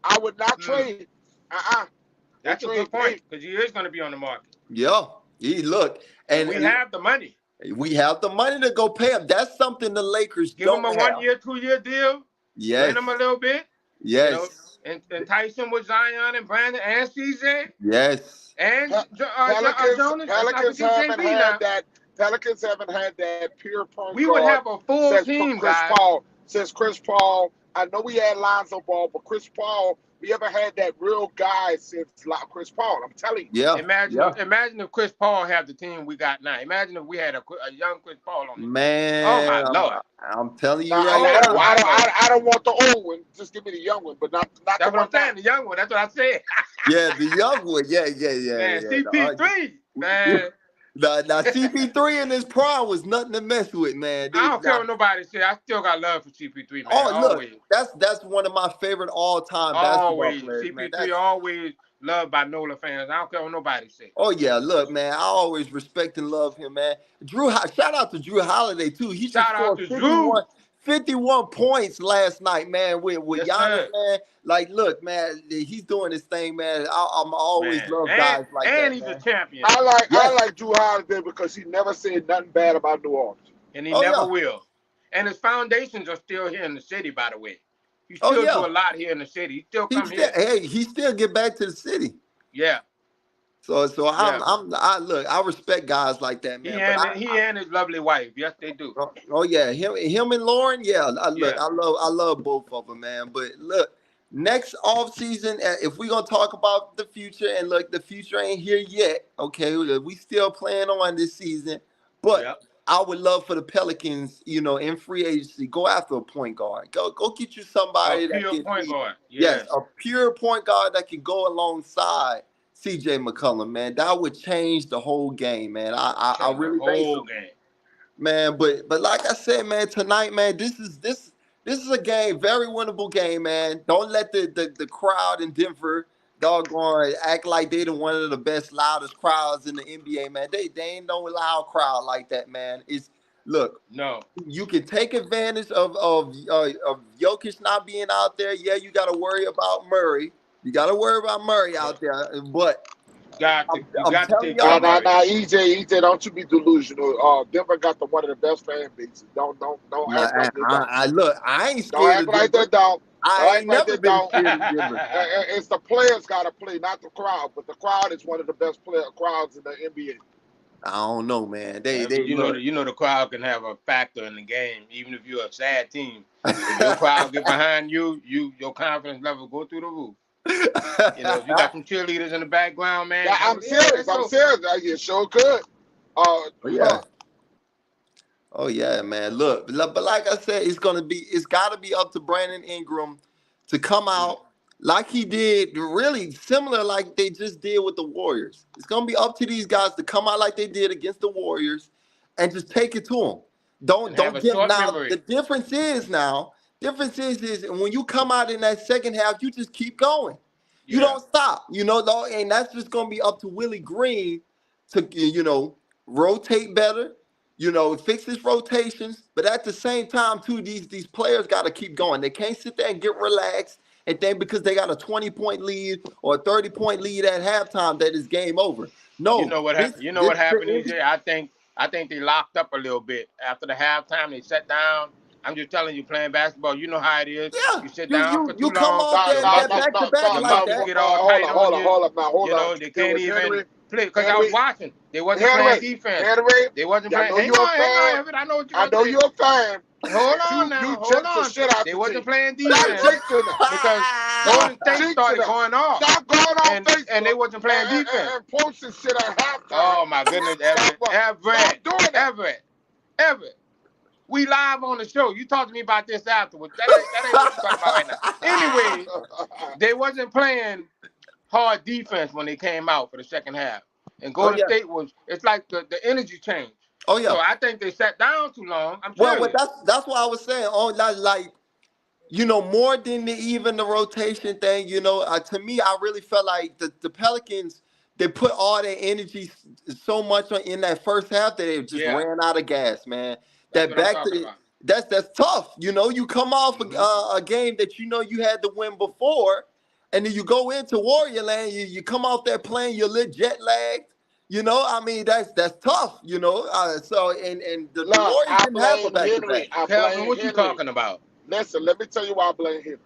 I would not Hmm. trade. That's a good point because he is going to be on the market. Yeah, look, And we have the money. we have the money to go pay him. That's something the Lakers Give him don't a have. 1 year, 2 year deal. Yes, Rent him a little bit. yes, And entice him with Zion and Brandon and CJ yes. and Jonas. Pelicans haven't had that pure point We would guard have a full since team, Chris guys. Paul. since Chris Paul. I know we had Lonzo Ball, but Chris Paul, we ever had that real guy since Chris Paul. I'm telling you. Yeah. Imagine if Chris Paul had the team we got now. Imagine if we had a young Chris Paul on the team. Oh my Man, Lord! I'm telling you Now, right I now. don't want the old one. Just give me the young one, but not That's the what one I'm saying. The young one. That's what I said. Yeah, the young one. Yeah. Man, CP3, Yeah. man. Now CP3 in his prime was nothing to mess with, man. I don't care what nobody say. I still got love for CP3, man. Oh, look, Always. that's one of my favorite all-time basketball Always. players, man. CP3 always loved by NOLA fans. I don't care what nobody say. Oh yeah, look, man, I always respect and love him, man. Shout out to Drew Holiday too. He just Shout out scored to Drew. 51 points last night, man, with Yes, Giannis, sir. man. Like, look, man, he's doing his thing, man. I'm always Man. love guys like and that, he's man. a champion. I like Drew Holiday because he never said nothing bad about New Orleans. And he never will. And his foundations are still here in the city, by the way. He still do a lot here in the city. He still come here. Hey, he still get back to the city. Yeah. So I respect guys like that, man. He and his lovely wife, yes, they do. Oh yeah, him and Lauren, I love both of them, man. But look, next off season, if we're gonna talk about the future, and look, the future ain't here yet. Okay, we still playing on this season, but I would love for the Pelicans, in free agency, go after a point guard. Go get you somebody that can point guard. Yes, a pure point guard that can go alongside CJ McCollum, man. That would change the whole game, man. I really think so. Game. Man, but like I said, man, tonight, man, this is a game, very winnable game, man. Don't let the crowd in Denver doggone act like they one of the best, loudest crowds in the NBA, man. They ain't no loud crowd like that, man. No. You can take advantage of Jokic not being out there. Yeah, you got to worry about Murray. You got to worry about Murray out there, but you got to take now, EJ, don't you be delusional. Denver got one of the best fan bases. Don't act like they don't. Look, I ain't scared. Don't act like they don't. I ain't never been scared of Denver. It's the players got to play, not the crowd. But the crowd is one of the best crowds in the NBA. I don't know, man. You know the crowd can have a factor in the game, even if you're a sad team. If your crowd get behind you, your confidence level go through the roof. If you got some cheerleaders in the background, man. Yeah, I'm serious. You sure could. Oh yeah, man. Look, but like I said, it's got to be up to Brandon Ingram to come out like he did, really similar like they just did with the Warriors. It's gonna be up to these guys to come out like they did against the Warriors and just take it to them. Don't get now. Memory. The difference is when you come out in that second half, you just keep going. You don't stop, and that's just gonna be up to Willie Green to rotate better. Fix his rotations, but at the same time, too, these players got to keep going. They can't sit there and get relaxed and think because they got a 20-point lead or a 30-point lead at halftime that is game over. No, what happened, EJ? I think they locked up a little bit after the halftime. They sat down. I'm just telling you, playing basketball, you know how it is. Yeah, you sit down for too long. You come off that back-to-back like that. Get all tight on you. Hold up now. They can't even play because I was watching. They wasn't playing defense. They wasn't playing. Hang on, I know what you're I know you're a fan. Hold on now. Hold on. They wasn't playing defense because Golden State started going off. Stop going on Facebook. And they wasn't playing defense. And posting shit at halftime. Oh my goodness, Everett. We live on the show. You talk to me about this afterwards. That ain't what you're talking about right now. Anyway, they wasn't playing hard defense when they came out for the second half. And Golden State it's like the energy changed. Oh, yeah. So I think they sat down too long. I'm serious. Well, that's what I was saying. More than even the rotation thing, to me, I really felt like the Pelicans, they put all their energy so much in that first half that they just ran out of gas, man. That's tough. You come off a game that you had to win before, and then you go into Warrior Land. You come off that plane, you're a little jet lagged. That's tough. So and the Warriors didn't have a back-to-back. Calvin, what you talking about? Listen, let me tell you why I blame Henry.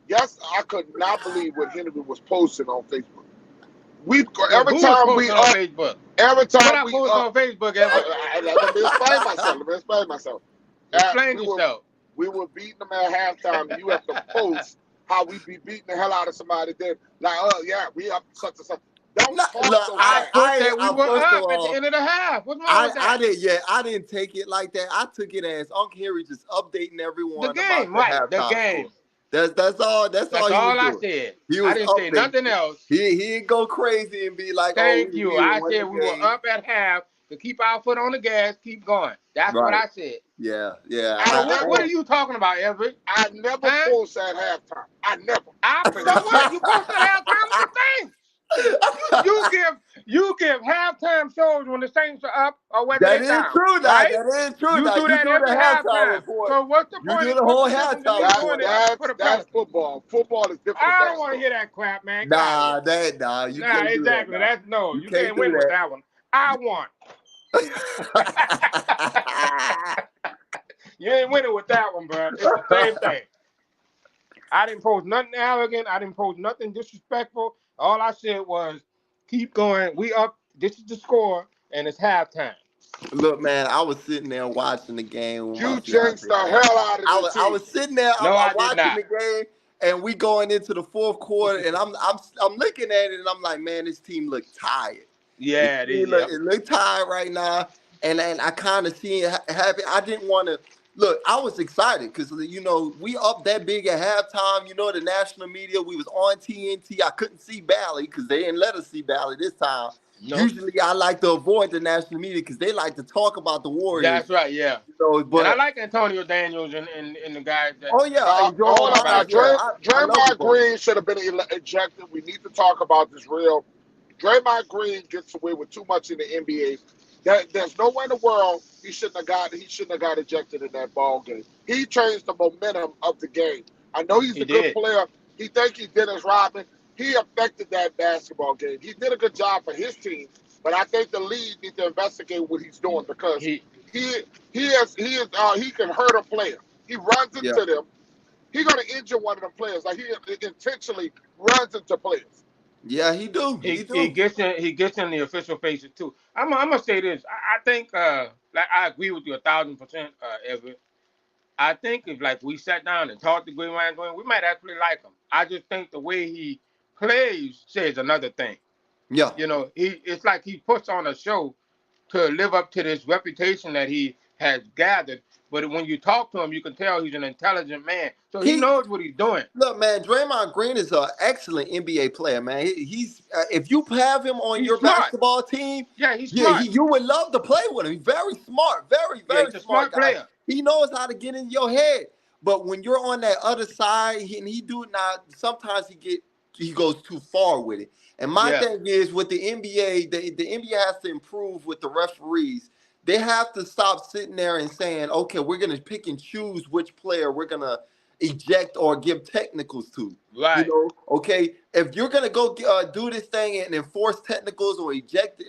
Yes, I could not believe what Henry was posting on Facebook. Every time we on Facebook. Every time what I post on Facebook. Let me explain myself. Explain yourself. we were beating them at halftime. And you have to post how we be beating the hell out of somebody. Then like, oh yeah, we up such and such. Don't No, talk look, so I fast. put that we were first of up at the all, end of the half. What's wrong with that? I didn't take it like that. I took it as Uncle Henry just updating The everyone about game, the right? The halftime score. game. That's all That's he was all I doing. said. He I was didn't say updating. nothing else. He didn't go crazy and be like, "Oh, Thank you. we I won said the we were game." up at half to keep our foot on the gas, keep going. That's what Right. I said. Yeah. So what are you talking about, Everett? I never Huh? post at halftime. I never. So what? You posted halftime? What you think? You give halftime shows when the Saints are up or whether That they're is down, true. Now right? that is true. You Now do you that do the every halftime halftime. report. So what's the You point? do the What's whole the difference in halftime me report. doing it for the That's Pelicans? football. Football is different I than don't want to basketball. hear that crap, man. Get out of here. You Nah, can't do that. exactly. Nah. That's no. You You can't can't do win with that. that one. I won. You ain't winning with that one, bro. It's the same thing. I didn't post nothing arrogant. I didn't post nothing disrespectful. All I said was, keep going. We up. This is the score, and it's halftime. Look, man, I was sitting there watching the game with my You fiance. jinxed the hell out of the I team. was sitting there, No, I I'm did watching not. the game, and we going into the fourth quarter, and I'm looking at it, and I'm like, man, this team look tired. Yeah, it is. Yep. It look tired right now, and I kind of see it happen. I didn't want to look. I was excited because we up that big at halftime. The national media. We was on TNT. I couldn't see Bally because they didn't let us see Bally this time. No. Usually, I like to avoid the national media because they like to talk about the Warriors. That's right. Yeah. But and I like Antonio Daniels and the guys that. Oh yeah, and Hold on now. I love Draymond Green should have been ejected. We need to talk about this real. Draymond Green gets away with too much in the NBA. There's nowhere in the world he shouldn't have got ejected in that ball game. He changed the momentum of the game. I know he's a good player. He think he did as Rodman. He affected that basketball game. He did a good job for his team, but I think the league needs to investigate what he's doing because he can hurt a player. He runs into them. He's gonna injure one of the players. Like he intentionally runs into players. Yeah, he do. He gets in the official faces too. I'm gonna say this. I think like I agree with you 1,000%, Everett. I think if like we sat down and talked to Draymond Green, we might actually like him. I just think the way he plays says another thing. Yeah. It's like he puts on a show to live up to this reputation that he has gathered. But when you talk to him, you can tell he's an intelligent man. So he knows what he's doing. Look, man, Draymond Green is an excellent NBA player, man. He's if you have him on your basketball team, he's smart. You would love to play with him. He's very smart, very smart guy. Player. He knows how to get in your head. But when you're on that other side, he do it now. Sometimes he goes too far with it. And my thing is with the NBA, the NBA has to improve with the referees. They have to stop sitting there and saying, okay, we're going to pick and choose which player we're going to eject or give technicals to. Right. Okay, if you're going to go do this thing and enforce technicals or eject,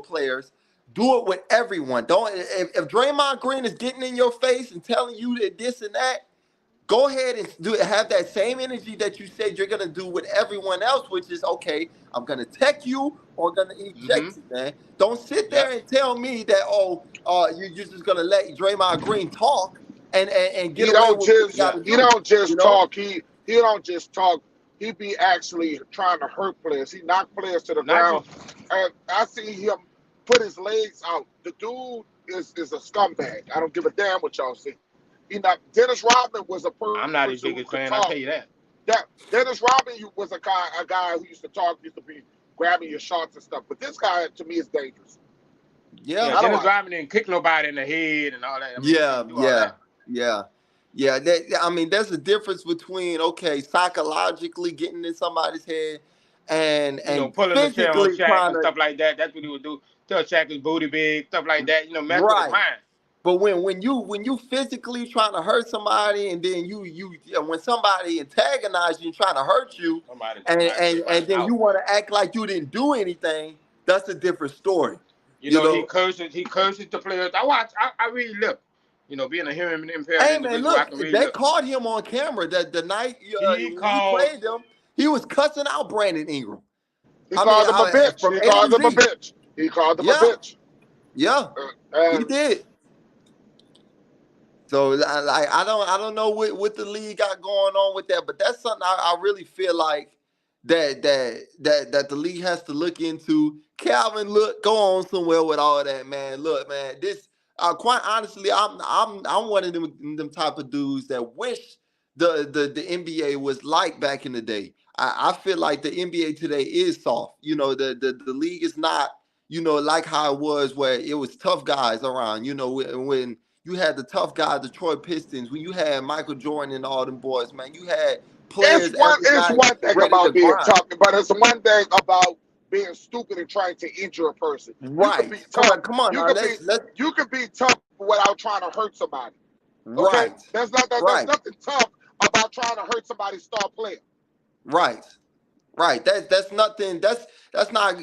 players, do it with everyone. Don't if Draymond Green is getting in your face and telling you that this and that, go ahead and have that same energy that you said you're gonna do with everyone else, which is okay. I'm gonna tech you or gonna eject you, man. Don't sit there and tell me that you're just gonna let Draymond Green talk and get away with what you gotta do. He don't just talk. He don't just talk. He be actually trying to hurt players. He knock players to the ground. I see him put his legs out. The dude is a scumbag. I don't give a damn what y'all see. Dennis Rodman was a person. I'm not his biggest fan. I'll tell you that. Dennis Rodman was a guy who used to talk, used to be grabbing your shots and stuff. But this guy, to me, is dangerous. Yeah, Dennis Rodman didn't kick nobody in the head and all that. I mean, there's a difference between psychologically getting in somebody's head and pulling the chair on Shaq and to, stuff like that. That's what he would do. Tell Shaq his booty big, stuff like that. Mess with his mind. But when you physically trying to hurt somebody, and then when somebody antagonizes you and trying to hurt you, and then you want to act like you didn't do anything, that's a different story. He curses the players. I really look. Being a hearing impaired individual, look, they caught him on camera the night he played them. He was cussing out Brandon Ingram. He called him a bitch. He called him a bitch. Yeah, he did. So like I don't know what the league got going on with that, but that's something I really feel like that the league has to look into. Calvin, look, go on somewhere with all that, man. Look, man, this quite honestly, I'm one of them type of dudes that wish the NBA was like back in the day. I feel like the NBA today is soft. You know, the league is not, you know, like how it was where it was tough guys around. You know, when you had the tough guys, Detroit Pistons, when you had Michael Jordan and all them boys, man, you had players every It's night one thing ready to about being grind. tough, but it's one thing about being stupid and trying to injure a person. You can Right. be tough. Come on You now. can be Let's you can be tough without trying to hurt somebody. Okay, right. there's Right. nothing tough about trying to hurt somebody's star player. Right. Right. That's nothing. That's not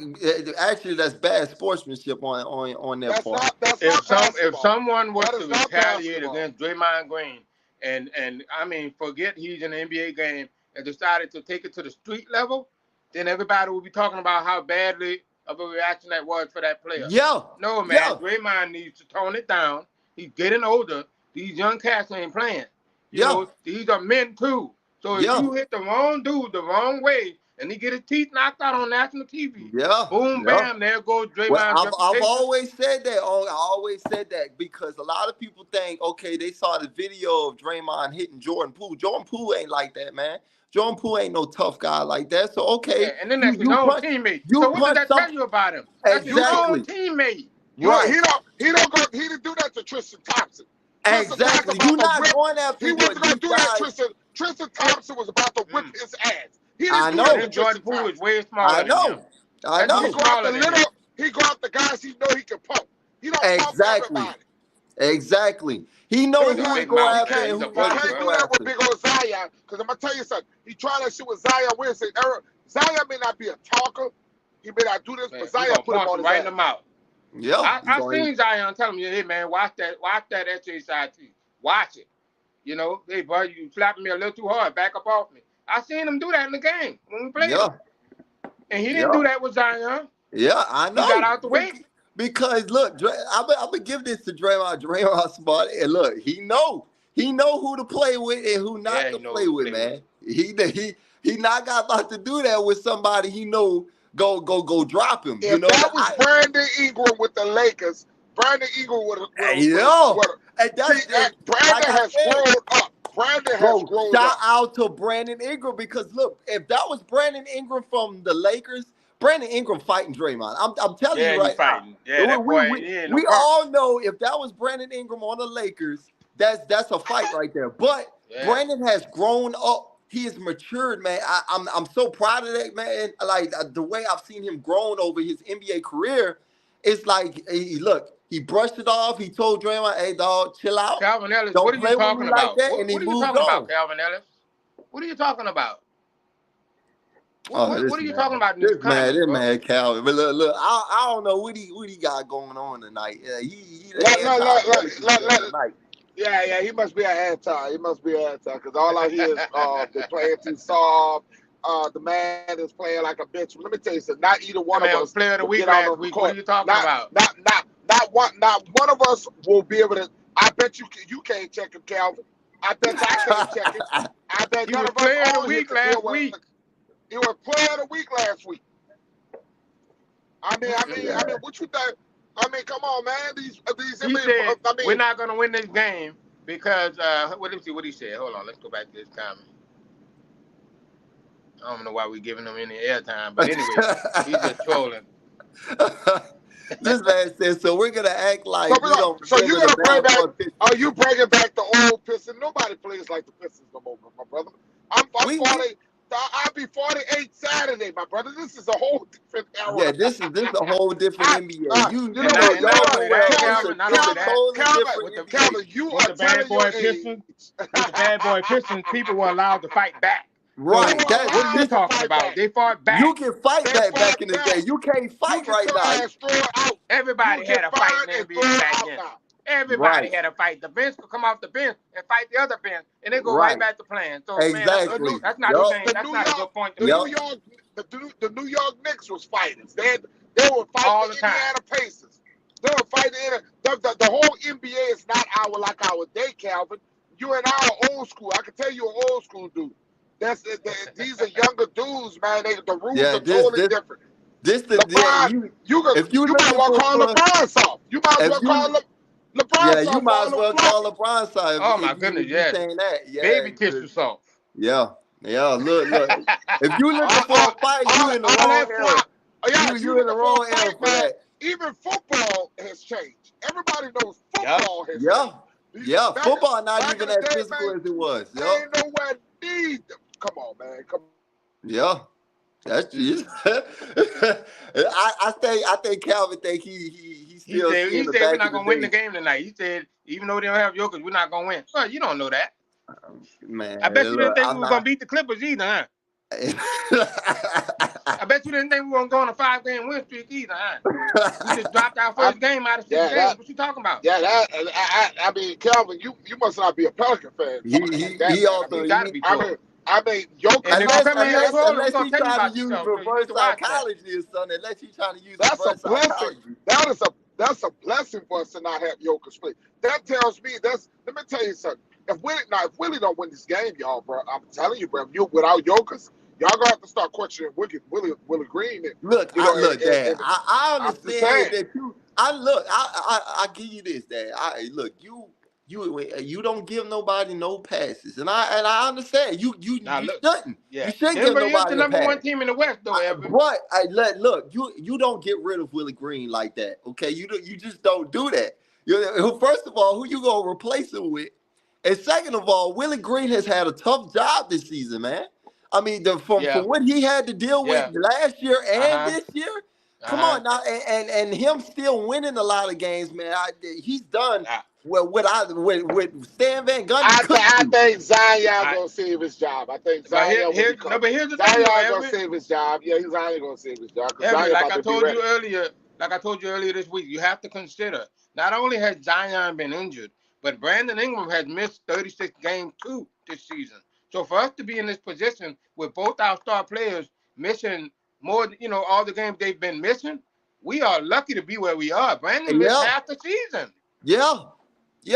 actually that's bad sportsmanship on their part. That's not If basketball. someone was That to is not retaliate basketball. against Draymond Green, and I mean, forget he's in the NBA game and decided to take it to the street level, then everybody will be talking about how badly of a reaction that was for that player. Yeah. No, man, Yeah. Draymond needs to tone it down. He's getting older. These young cats ain't playing. You Yeah. know, these are men too. So if Yeah. you hit the wrong dude the wrong way and he get his teeth knocked out on national TV, Yeah. boom, Yeah. bam, there goes Well, Draymond's I've reputation. always said that. Oh, I always said that because a lot of people think, okay, they saw the video of Draymond hitting Jordan Poole. Jordan Poole ain't like that, man. Jordan Poole ain't no tough guy like that. So Yeah, okay, and then that's his own teammate. So you what does punch that some tell you about him? That's his own exactly teammate. right. He didn't do that to Tristan Thompson. Tristan Thompson Exactly. about You're to not rip. going after He wasn't these gonna do that. guys. Tristan Thompson was about to whip his ass. He didn't I do that And to then know. Jordan Tristan Poole is Thompson. way I smaller than him. know. I That He dude's know. go after smaller than him. he go after guys he know he can pump. He don't pump Exactly. everybody. Exactly. He knows He's a who to big go mouth, after man. and He's a who He not bully, to can't bro. do go that with after. big old Zion. Because I'm gonna tell you something. He tried that shit with Zion Wilson. Zion may not be a talker. He may not do this, Man, but he Zion gonna put him punch on him his right in ass. the mouth. Yeah. I seen Zion tell him, hey man, watch that SHIT. Watch it. You know, hey bro, you slapping me a little too hard. Back up off me. I seen him do that in the game when we played him. Yeah. And he didn't Yeah. do that with Zion. Yeah, I He got know. out the way. Because look, I'm gonna give this to Draymond. Draymond smart, and look, he know who to play with and who not Yeah, to he play knows to with, play with. man. He not got about to do that with somebody he know go drop him. You If know, that was Brandon Ingram with the Lakers, Brandon Ingram would yeah, and see. Brandon like I has said, grown up. Brandon has bro. grown Shout up. out to Brandon Ingram because look, if that was Brandon Ingram from the Lakers, Brandon Ingram fighting Draymond. I'm telling you Yeah, he right now. fighting. Yeah, that boy, he ain't no We punk. all know if that was Brandon Ingram on the Lakers, that's a fight right there. But Yeah. Brandon has grown up. He has matured, man. I'm so proud of that, man. Like the way I've seen him grown over his NBA career, it's like he brushed it off. He told Draymond, "Hey, dog, chill out. Calvin Ellis, Don't what are you play with talking me like about? that." And he What are you moved talking about, on. Calvin Ellis? What are you talking about? Oh, What are you talking about in these this comments, bro? man, Calvin. But look, I don't know what he got going on tonight. He the tonight. Yeah, he must be an anti. He must be an anti because all I hear is they're playing too soft. The man is playing like a bitch. Let me tell you something. Not either one of us Player of the will week get out last on the week. What are court. you talking about? Not one of us will be able to. I bet you can't check him, Calvin. I bet I can't check him. I bet none of us player of the on here week can last deal with week. He was player of the week last week. I mean, what you think? I mean, come on, man. These He said we're not gonna win this game because let me see what he said. Hold on, let's go back to this comment. I don't know why we're giving him any airtime, but anyway, he's just trolling. This man says, so we're gonna act like we don't so you're remember gonna the bring back? bad boy Pistons. Are you bringing back the old Pistons? Nobody plays like the Pistons no more, my brother. I'm 40. I'll be 48 Saturday, my brother. This is a whole different era. Yeah, this is a whole different NBA. You know what, Calvin, you with are the bad telling boy your Pistons. With the bad boy Pistons, people were allowed to fight back. Right. So, what are you talking about? They fought back. You can fight back in the day. You can't fight right now. Everybody had a fight in the NBA back then. Everybody had a fight. The bench could come off the bench and fight the other bench, and they go right back to playing. So, exactly. man, that's not the same. That's not a good point to make. The New York Knicks was fighters. They were fighting the Indiana Pacers. They'll fight the whole NBA is not our day, Calvin. You and I are old school. I can tell you an old school dude. These are younger dudes, man. The rules Yeah, are totally different. LeBron, if you you might as looking well call for LeBron soft. You might as well call LeBron yeah, you soft might all as the well floor. call LeBron side Oh my if goodness, you yes. saying that. Yeah, Baby tissue soft. yeah. Look. If you looking for a fight, you in the wrong era. Yeah, You in the wrong era for man. that. Even football has changed. Everybody knows football has Yeah. changed. Yeah, Back football not in even the as day, physical man, as it was. ain't nowhere need them. Come on, man. Come on. Yeah. That's just I think Calvin think he's He still said seeing the we're back not of the gonna win the day. game tonight. He said even though they don't have Jokic, we're not gonna win. Well, you don't know that. Man, I bet you didn't look, think we I'm were gonna not. beat the Clippers either, huh? I bet you didn't think we were gonna go on a 5-game win streak either, huh? We just dropped our first game out of 6 games. What you talking about? Yeah, I mean, Calvin, you must not be a Pelican fan talking like that, he man. also You gotta be trolling. I mean, Jokic. And if you come in here trolling, we're unless gonna he tell you trying about to use yourself. So you reverse need to watch that. psychology or something, unless he trying to use That's a reverse blessing. psychology. That's a blessing for us to not have Jokic play. That tells me let me tell you something. If Willie don't win this game, y'all, bro, I'm telling you, bro, without Jokic, y'all gonna have to start questioning Willie Green. Look, Dad. I understand that you. I give you this, Dad. You don't give nobody no passes, and I understand you Now look, shouldn't. yeah. You shouldn't give Denver is nobody the a number pass. 1 team in the West, though, Evan. But look, you don't get rid of Willie Green like that, okay? You just don't do that. First of all, who you gonna replace him with? And second of all, Willie Green has had a tough job this season, man. I mean, from what he had to deal with last year and this year. Come on now, and him still winning a lot of games, man. He's done with Stan Van Gundy. I think Zion gonna save his job. I think Zion here's the thing, Zion gonna save his job. Yeah, Zion gonna save his job. Evan, like I told you earlier this week, you have to consider not only has Zion been injured, but Brandon Ingram has missed 36 games too this season. So for us to be in this position with both our star players missing more, all the games they've been missing, we are lucky to be where we are. Brandon missed half the season. Yeah,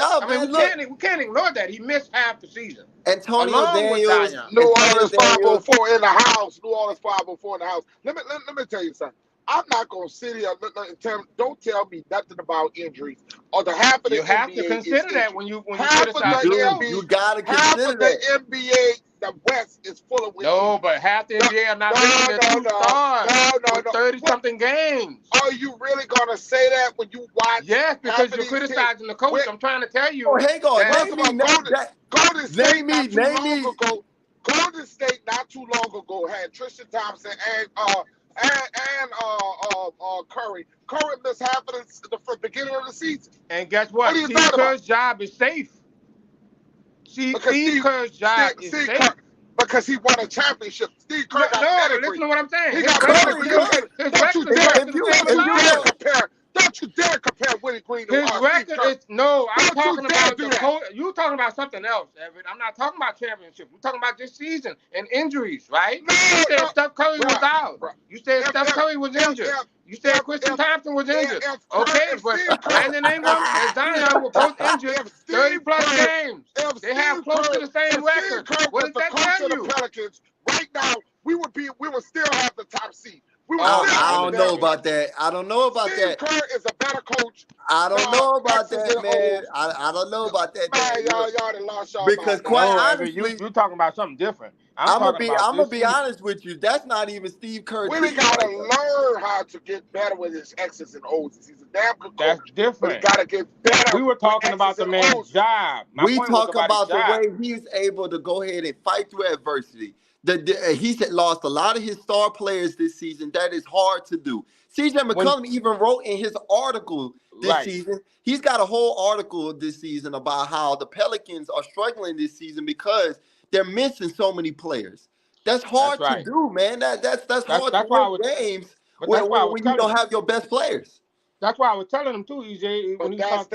I mean, we can't ignore that. He missed half the season. Antonio Daniels, New Orleans 504 in the house. New Orleans 504 in the house. Let me tell you something. I'm not gonna sit here and don't tell me nothing about injuries or the half of the NBA. You have to consider that when you criticize you gotta consider that. Half of the NBA, the West is full of wins. No, but half the NBA are not missing their 2 stars. No. 30-something games. Are you really gonna say that when you watch? Yes, because you're criticizing the coach. I'm trying to tell you. Oh, hang on. Golden State not too long ago had Tristan Thompson and Curry. Curry missed half of the beginning of the season. And guess what? Steve Kerr's job is safe. Steve Kerr's job is safe. Because he won a championship. Steve Kerr got pedigree. Listen to what I'm saying. He got pedigree. Don't you dare compare Willie Green to his record is I'm talking about the coach. You talking about something else, Evan. I'm not talking about championship. We're talking about this season and injuries, right? You said Steph Curry was out. You said Steph Curry was injured. You said Tristan Thompson was injured. Okay, but Brandon Ingram and Zion were both injured 30-plus games. They have close to the same record. What does that tell you? Pelicans, right now, we would still have the top seed. I don't know about that. Steve Kerr is a better coach. I don't know about that, man. I don't know about that. Man, y'all done lost y'all because mind. quite honestly, you're talking about something different. I'm gonna be honest with you. That's not even Steve Kerr. Willie gotta learn how to get better with his X's and O's. He's a damn good coach. That's different. But he gotta get better. We were talking about the man's job. We talk about the way he's able to go ahead and fight through adversity. He's lost a lot of his star players this season. That is hard to do. CJ McCollum even wrote in his article this season. He's got a whole article this season about how the Pelicans are struggling this season because they're missing so many players. That's hard to do, man. That's hard to win games when you don't have your best players. That's why I was telling him too, EJ, when he was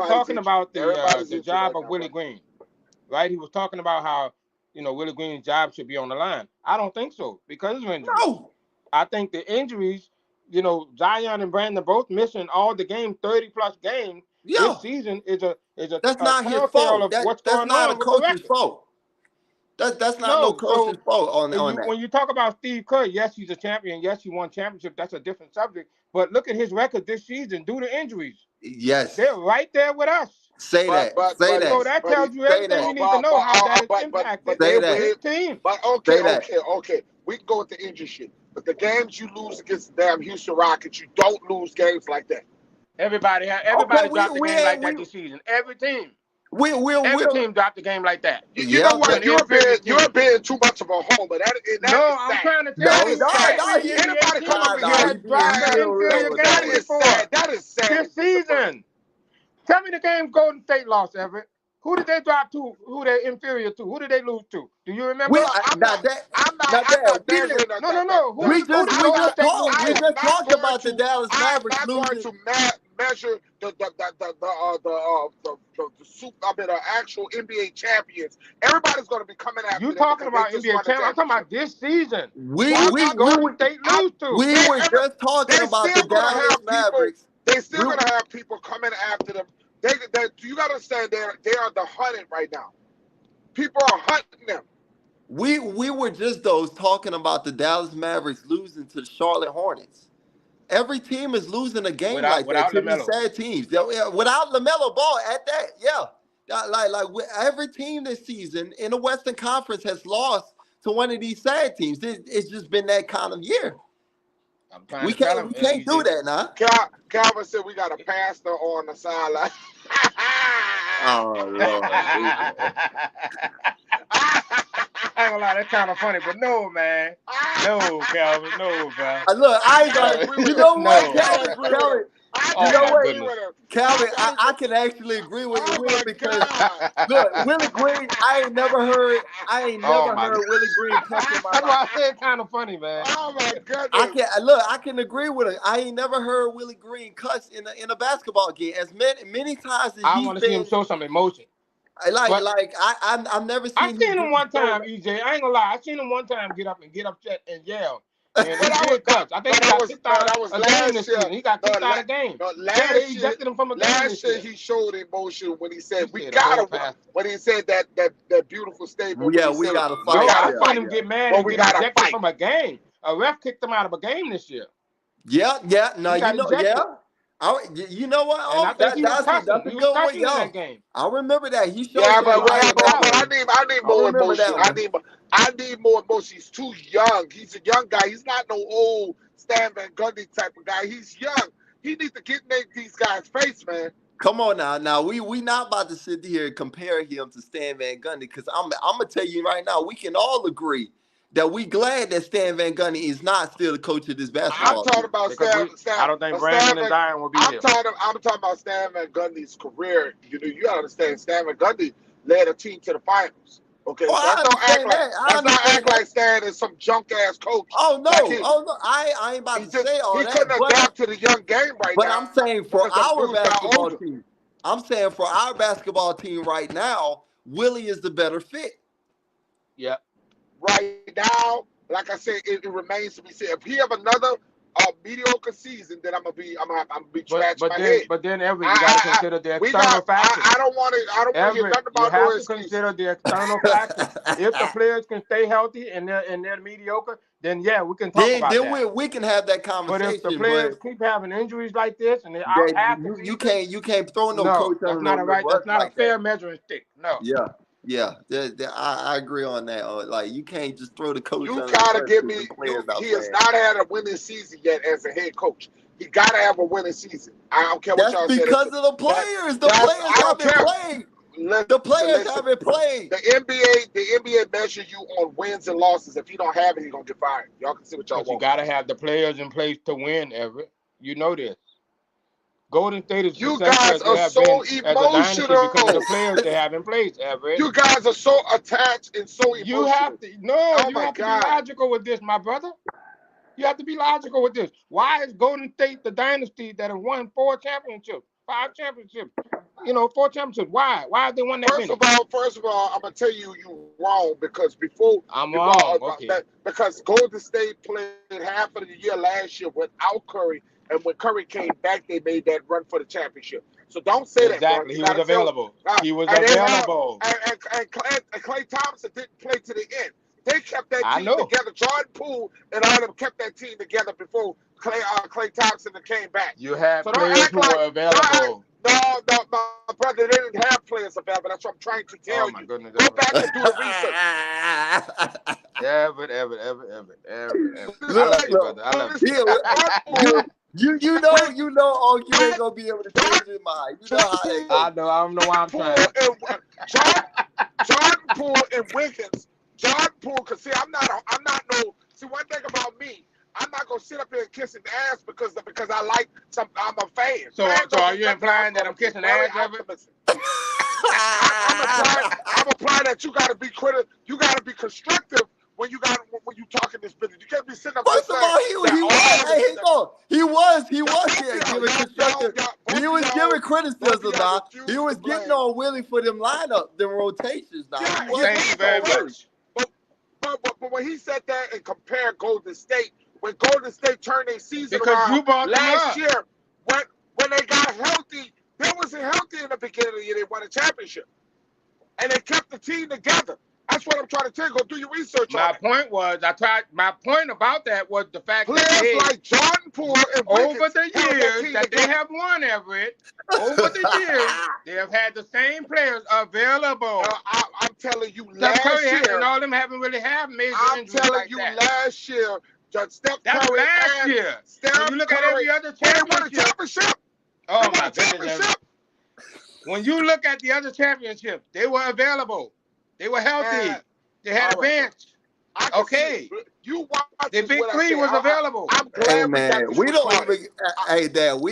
talking about the job of Willie Green, right? He was talking about how Willie Green's job should be on the line. I don't think so because of injuries. No, I think the injuries Zion and Brandon both missing all the game, 30+ games Yeah, this season is a that's not his telltale fault. of what's That's going not a on with the coach's record. fault. That's not no No, coach's so fault on that. when you talk about Steve Kerr, yes, he's a champion. Yes, he won championship. That's a different subject. But look at his record this season due to injuries. Yes, They're right there with us. say But that. but Say but So that. he's that but he, tells you Say everything that. you need to know how that has but impacted Say they that. his team. but Say that. okay. We can go with the injury shit. But the games you lose against the damn Houston Rockets, you don't lose games like that. Everybody Okay, dropped the game like that this season. Every team dropped the game like that. You know yeah, To what? an inferior You're team. being too much of a homer. That No, is I'm sad. trying to tell That no, you is no, sad. every no, NBA Anybody come team over nah, here has he dropped being an sad? real inferior low with That game that. is before sad. That is sad. this and disappointing. season. Tell me the game Golden State lost, Everett. Who did they drop to? Who they inferior to? Who did they lose to? Do you remember? No, I'm not. I'm Not not that we didn't. measuring No. Who did I'm Golden not. State lose We I to? am just not talked going about the to. Dallas I am Mavericks not going losing. to measure the soup. I mean, the actual NBA champions. Everybody's going to be coming after You them talking because they about just NBA won the champ? I'm talking championship. about this season. We Who we did we Golden were State lose to? we were just talking They about the still gonna Dallas have people. Mavericks. They still We gonna have people coming after them. You gotta understand they are the hunted right now. People are hunting them. we were just those talking about the Dallas Mavericks losing to the Charlotte Hornets. Every team is losing a game like that Without to these LaMelo. sad teams. Yeah, without LaMelo Ball at that, yeah. Every team this season in the Western Conference has lost to one of these sad teams. It's just been that kind of year. I'm trying We to tell can't him, we can't do EJ. that now. Calvin said we got a pastor on the sideline. Oh Lord. I ain't gonna lie, that's kind of funny, but no, man. No, Calvin. No, bro. Look, I ain't gotta gonna. agree with You him. know No. what, I gotta Calvin? agree with him. Oh, You know my what, goodness. Calvin? I can actually agree with Oh Will my because God. look, Willie Green. I ain't never heard Oh, my Willie Green cuss in my That's life. why I said kind of funny, man. Oh my I goodness. can look. I can agree with it. I ain't never heard Willie Green cuss in a basketball game as many times as I he's want to see him been. show some emotion. But I've never I seen him seen him do one so. time, EJ. I ain't gonna lie. I seen him one time get up upset and yell. And he But that was did cuss. I think he got kicked out that of was a game this last year. season. He got kicked out of game. No, Yeah, they ejected him from a game this last year year. he showed emotion when he said He we said a gotta whole pass. when he said that beautiful statement when Yeah, he we said gotta we fight. No, I gotta seen fight. him get mad Well, and we get gotta ejected fight. from a game. A ref kicked him out of a game this year. Yeah. No, He got ejected. yeah. You know what? And I think he was That's cussing. a He was good one, cussing in yo. that game. I remember that. He showed Yeah, some Yeah, but, he fire kicked in that out. I game. need I more remember that emotion. one. I need more emotion. He's too young. He's a young guy. He's not no old Stan Van Gundy type of guy. He's young. He needs to get in these guys' face, man. Come on now. Now we not about to sit here and compare him to Stan Van Gundy because I'm gonna tell you right now, we can all agree that we glad that Stan Van Gundy is not still the coach of this I'm basketball talking team. about Because I don't think Brandon and Zion will be here. I'm talking about Stan Van Gundy's career. You gotta understand Stan Van Gundy led a team to the finals. Okay, Oh, so I understand that. let's not act like Stan is some junk ass coach. Oh no, Like I ain't about to say all he that. couldn't adapt to the young game right But now. I'm saying for because the our dudes got basketball older. team, I'm saying for our basketball team right now, Willie is the better fit. Yeah. Right now, like I said, it remains to be seen. If he have another mediocre season, then I'm gonna be scratching my head. But then Everett, you gotta consider the external factors. I don't want to hear nothing You about have no to excuses. consider the external factors. If the players can stay healthy and they're mediocre, then yeah, we can talk about Then that. we can have that But conversation. if the players keep having injuries like this and they're out half the season, you can't throw no no, coach that's under not no a right. bus That's not like a fair that. measuring stick. No. Yeah. I agree on that. Like you can't just throw the coach You under gotta the bus give because me. the players He has not had a winning season yet as a head coach. He gotta have a winning season. I don't care what y'all say. That's because of the players. The players haven't played. The players haven't played. The NBA measures you on wins and losses. If you don't have it, you're gonna get fired. Y'all can see what y'all want. You gotta have the players in place to win, Everett. You know this. Golden State is you guys as they are have so been as a dynasty emotional because of the players they have in place, Everett. You guys are so attached and so emotional. You have to be logical with this, my brother. You have to be logical with this. Why is Golden State the dynasty that have won 4 championships? 5 championships. 4 championships. Why? Why have they won that First many? of all, I'm gonna tell you wrong because I'm wrong. Okay. because Golden State played half of the year last year without Curry, and when Curry came back, they made that run for the championship. So don't say Exactly. that, bro. He was available. He was And available. Klay Thompson didn't play to the end. They kept that I team know. together. Jordan Poole and all of them kept that team together before Klay Thompson came back. You had So players who were available. No, my brother, they didn't have players available. That's what I'm trying to tell you. Oh my goodness. Go back and do the research. Ever. Look, I love you, brother. I love you. You know, oh, you ain't gonna be able to change your mind. You know how that goes. I don't know why I'm trying. Jordan Poole and Wiggins. Jordan Poole, cause see, I'm not no. See, one thing about me, I'm not gonna sit up here and kiss his ass because I like some. I'm a fan. So are you implying that I'm kissing ass, Evan? I'm implying that you gotta be critical. You gotta be constructive when you talking this business. You can't be sitting up there First of all, he was giving constructive. He was giving criticism now. He was getting on Willie for them lineup, them rotations now. Thank you very much. But when he said that and compared Golden State, when Golden State turned their season around last year, when they got healthy, they wasn't healthy in the beginning of the year. They won a championship, and they kept the team together. That's what I'm trying to tell you. Go do your research on it. My point about that was the fact players that like Jordan Poole and over the years that they have won, Everett, over the years, they have had the same players available. I'm telling you, last year, and all them haven't really had major injuries like that. Last year, Steph That's Curry last year. When you look at every other championship. Oh my goodness. When you look at the other championships, they were available. They were healthy. They had a bench. Okay. The big three was available. I'm glad we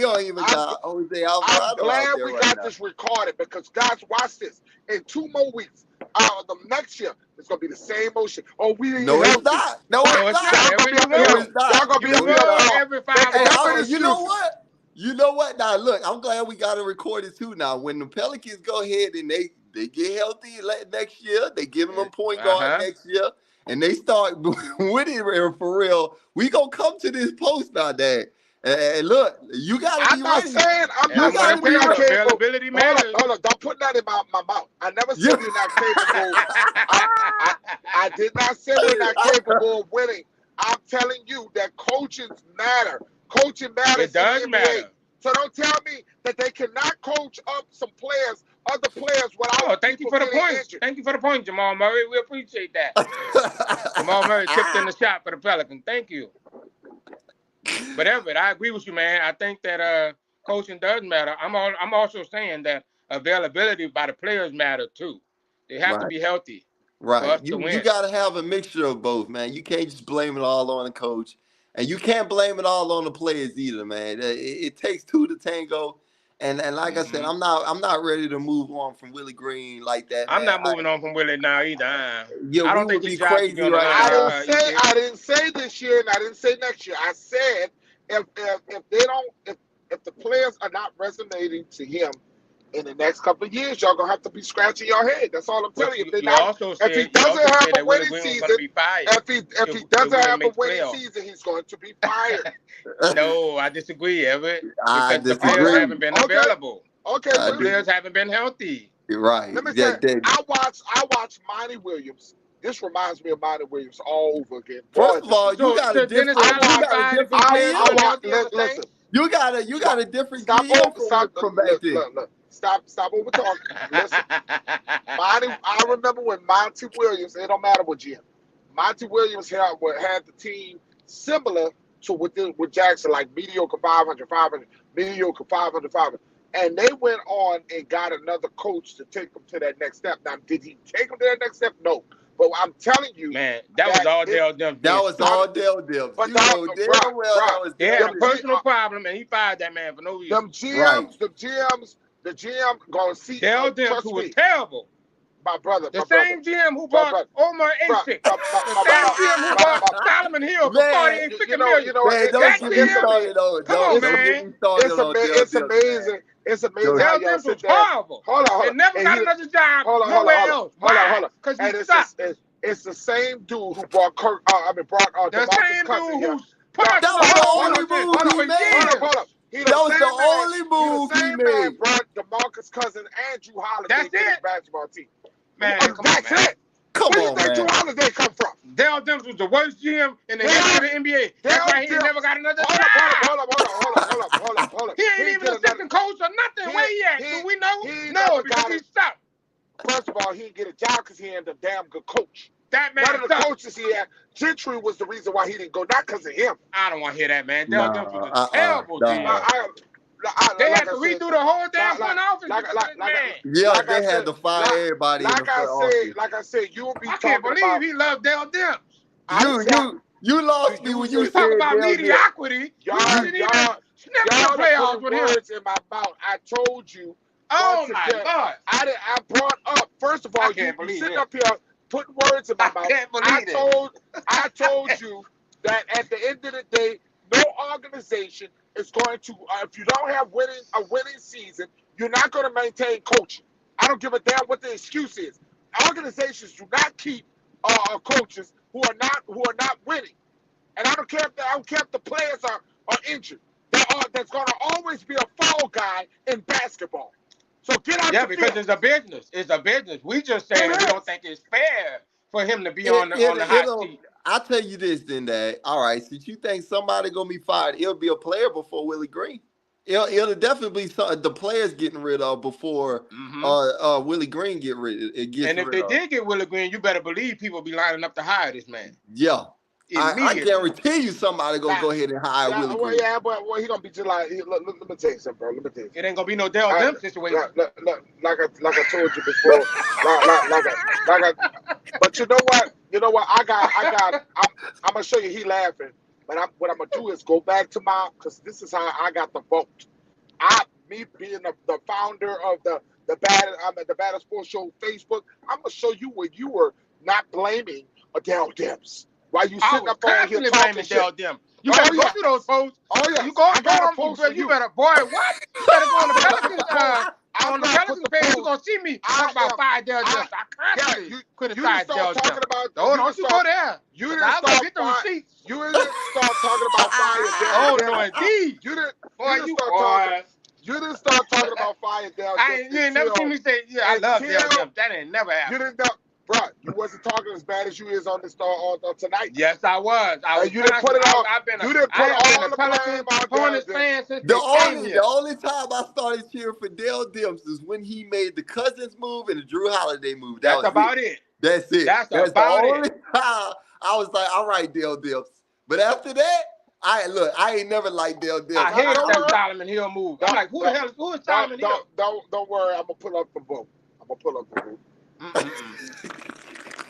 don't even got Jose Alvarado. I'm glad we got this recorded because guys, watch this. In 2 more weeks, the next year, it's gonna be the same motion. Oh, we ain't No, it's not. No, it's not. Y'all gonna be every 5 you know what? You know what? Now look, I'm glad we got it recorded too. Now, when the Pelicans go ahead and they get healthy next year, they give them a point guard next year, and they start winning for real. We gonna come to this post now, Dad. And look, you gotta be ready. I'm not saying we're not capable. Hold on, don't put that in my mouth. I never said we're not capable. I did not say we're not capable of winning. I'm telling you that coaching matter. Coaching matters. It does matter. So don't tell me that they cannot coach up some players, other players without. Thank you for the point. Injured. Thank you for the point, Jamal Murray. We appreciate that. Jamal Murray tipped in the shot for the Pelicans. Thank you. But Everett, I agree with you, man. I think that coaching does matter. I'm also saying that availability by the players matter too. They have to be healthy. Right. You got to have a mixture of both, man. You can't just blame it all on the coach. And you can't blame it all on the players either, man. It takes 2 to tango. And like I said, I'm not ready to move on from Willie Green like that. I'm not moving on from Willie now either. I don't think he's crazy right now. I didn't say this year and I didn't say next year. I said if the players are not resonating to him in the next couple of years, y'all gonna have to be scratching your head. That's all I'm telling you. If he doesn't have a winning season, if he doesn't have a winning season, he's going to be fired. No, I disagree, Everett. Because the players haven't been available. Okay, the players haven't been healthy. Right. Let me tell you, I watched Monty Williams. This reminds me of Monty Williams all over again. First of all, you got a different. Listen. You got a different GM from back then. Look. Stop over talking. Listen. I remember when Monty Williams, it don't matter what GM. Monty Williams had the team similar to with Jackson, like mediocre 500, mediocre 500, 500. And they went on and got another coach to take them to that next step. Now, did he take them to that next step? No. But I'm telling you, man, that was all Dale Dim. That was all Dale Dim. But they had a personal problem, and he fired that man for no reason. Them GMs, the GM gonna see. Dale Dim, who was terrible. my brother, The same GM who my bought brother, Omar bruh, Asik. my- my- The my- same my- GM who my- bought my- Solomon Hill for Man, 48, 50 you know, million. Man, don't That get me GM? started on. Come on, Don't get man. me started on Dale it's Dip, amazing. man. It's Go amazing ahead. how Dale y'all Demps was sit there. horrible. Hold on. And never And got he- another job hold on, nowhere hold on, else. hold on, Why? hold on. Because he And sucked. it's the same dude who brought brought The DeMarcus same Cousins dude here. who's partially That was the wrong only with this move he for made. years. Hold up. He That was the same man- only move the he same man made. brought DeMarcus Cousins and Drew Holiday That's to his it? basketball team. Man, come on, That's man. it. Come Where you on, think Drew man. Holiday come from? Dale Demps was the worst GM in the history of the NBA. That's Dale why he Demps. never got another Hold job. up. He ain't even get assistant coach or nothing. Where he at? Do we know? No, because he sucked. First of all, he didn't get a job because he ain't a damn good coach. That man None of the sucked. coaches he had, Gentry was the reason why he didn't go, not because of him. I don't want to hear that, man. Dale Demps was a terrible nah. GM. They had to redo the whole damn front office. Yeah, they had to fire everybody in the front office. Like I said, you'll be I talking can't believe about. he loved Dale Demps. You lost me when you talk said about Dale mediocrity. Y'all sniff the are playoffs putting with him. words in my mouth. I told you. Oh once my again, God! I brought up. First of I all, can't you believe sitting it. up here putting words in my mouth. Can't believe I told you that at the end of the day, no organization is going to. If you don't have a winning season, you're not going to maintain coaching. I don't give a damn what the excuse is. Organizations do not keep coaches who are not winning. And I don't care if the players are injured. There's going to always be a fall guy in basketball. So get out the because field. it's a business. It's a business. We just saying that we don't think it's fair for him to be on the hot seat. I'll tell you this then, Dad. All right, since you think somebody gonna be fired, it'll be a player before Willie Green. It'll definitely be the players getting rid of before Willie Green gets rid of. And if they did get Willie Green, you better believe people be lining up to hire this man. Yeah. I guarantee you somebody gonna go ahead and hire Willie Green. Yeah, but he gonna be just like let me tell you something, bro. Let me tell you. It ain't gonna be no Dale Demps situation. Like I told you before. But you know what? I'm gonna show you. He laughing. But what I'm gonna do is go back to because this is how I got the vote. Me being the founder of the Bad Sports Show Facebook, I'm gonna show you where you were not blaming Dale Demps. Why you sitting up on here talking Dale Demps? You better go through those posts. Oh yeah, you go through them. You better, boy, what? You better go on the Pelicans. On the Pelicans page, you gonna see me talk about fire Dale Demps. I constantly criticize Dale Demps. Don't you go there? You didn't start get the receipts. You didn't start talking about fire Dale Demps. Oh no, indeed. You didn't start talking about fire Dale Demps. You ain't never seen me say, yeah, I love Dale Demps. That ain't never happened. You didn't know. Bro, you wasn't talking as bad as you is on this on tonight. Yes, I was. You didn't put it on. You didn't put all the Pelicans Hornets fan since the only time I started cheering for Dale Demps is when he made the Cousins move and the Drew Holiday move. That's about it. That's it. That's the about only time I was like, all right, Dale Demps. But after that, I ain't never liked Dale Demps. I hated that Solomon Hill move. I'm like, who is Solomon Hill? Don't worry, I'm gonna pull up the vote.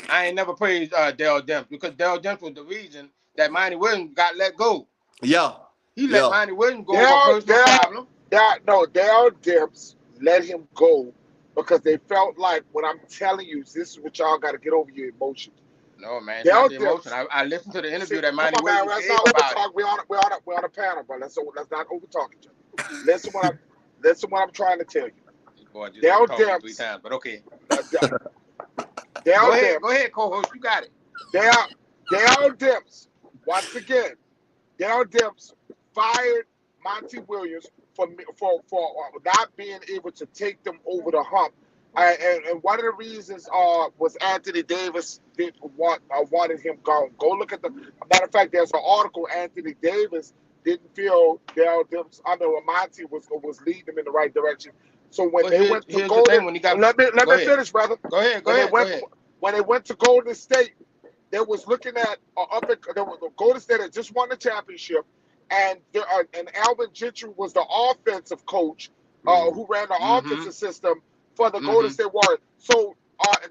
I ain't never praised Dale Demps because Dale Demps was the reason that Monty Williams got let go. Yeah. He let Monty Williams go over personal problem. Dale Demps let him go because they felt like, when I'm telling you, this is what y'all got to get over your emotions. No, man, it's not the emotion. I listened to the interview that Monty Williams gave about it. We're on a panel, bro. Let's not over talk each other. Listen what I'm trying to tell you. Boy, just Dale Demps 3 times, but okay. Go ahead, co-host. You got it. Dale Demps, once again, Dale Demps fired Monty Williams for not being able to take them over the hump. And one of the reasons was Anthony Davis wanted him gone. Go look at matter of fact, there's an article. Anthony Davis didn't feel Dale Demps, Monty was leading them in the right direction. So when they went to Golden, let me finish, brother. Go ahead. When they went to Golden State, they was looking at Golden State had just won the championship, and Alvin Gentry was the offensive coach who ran the offensive system for the Golden State Warriors. So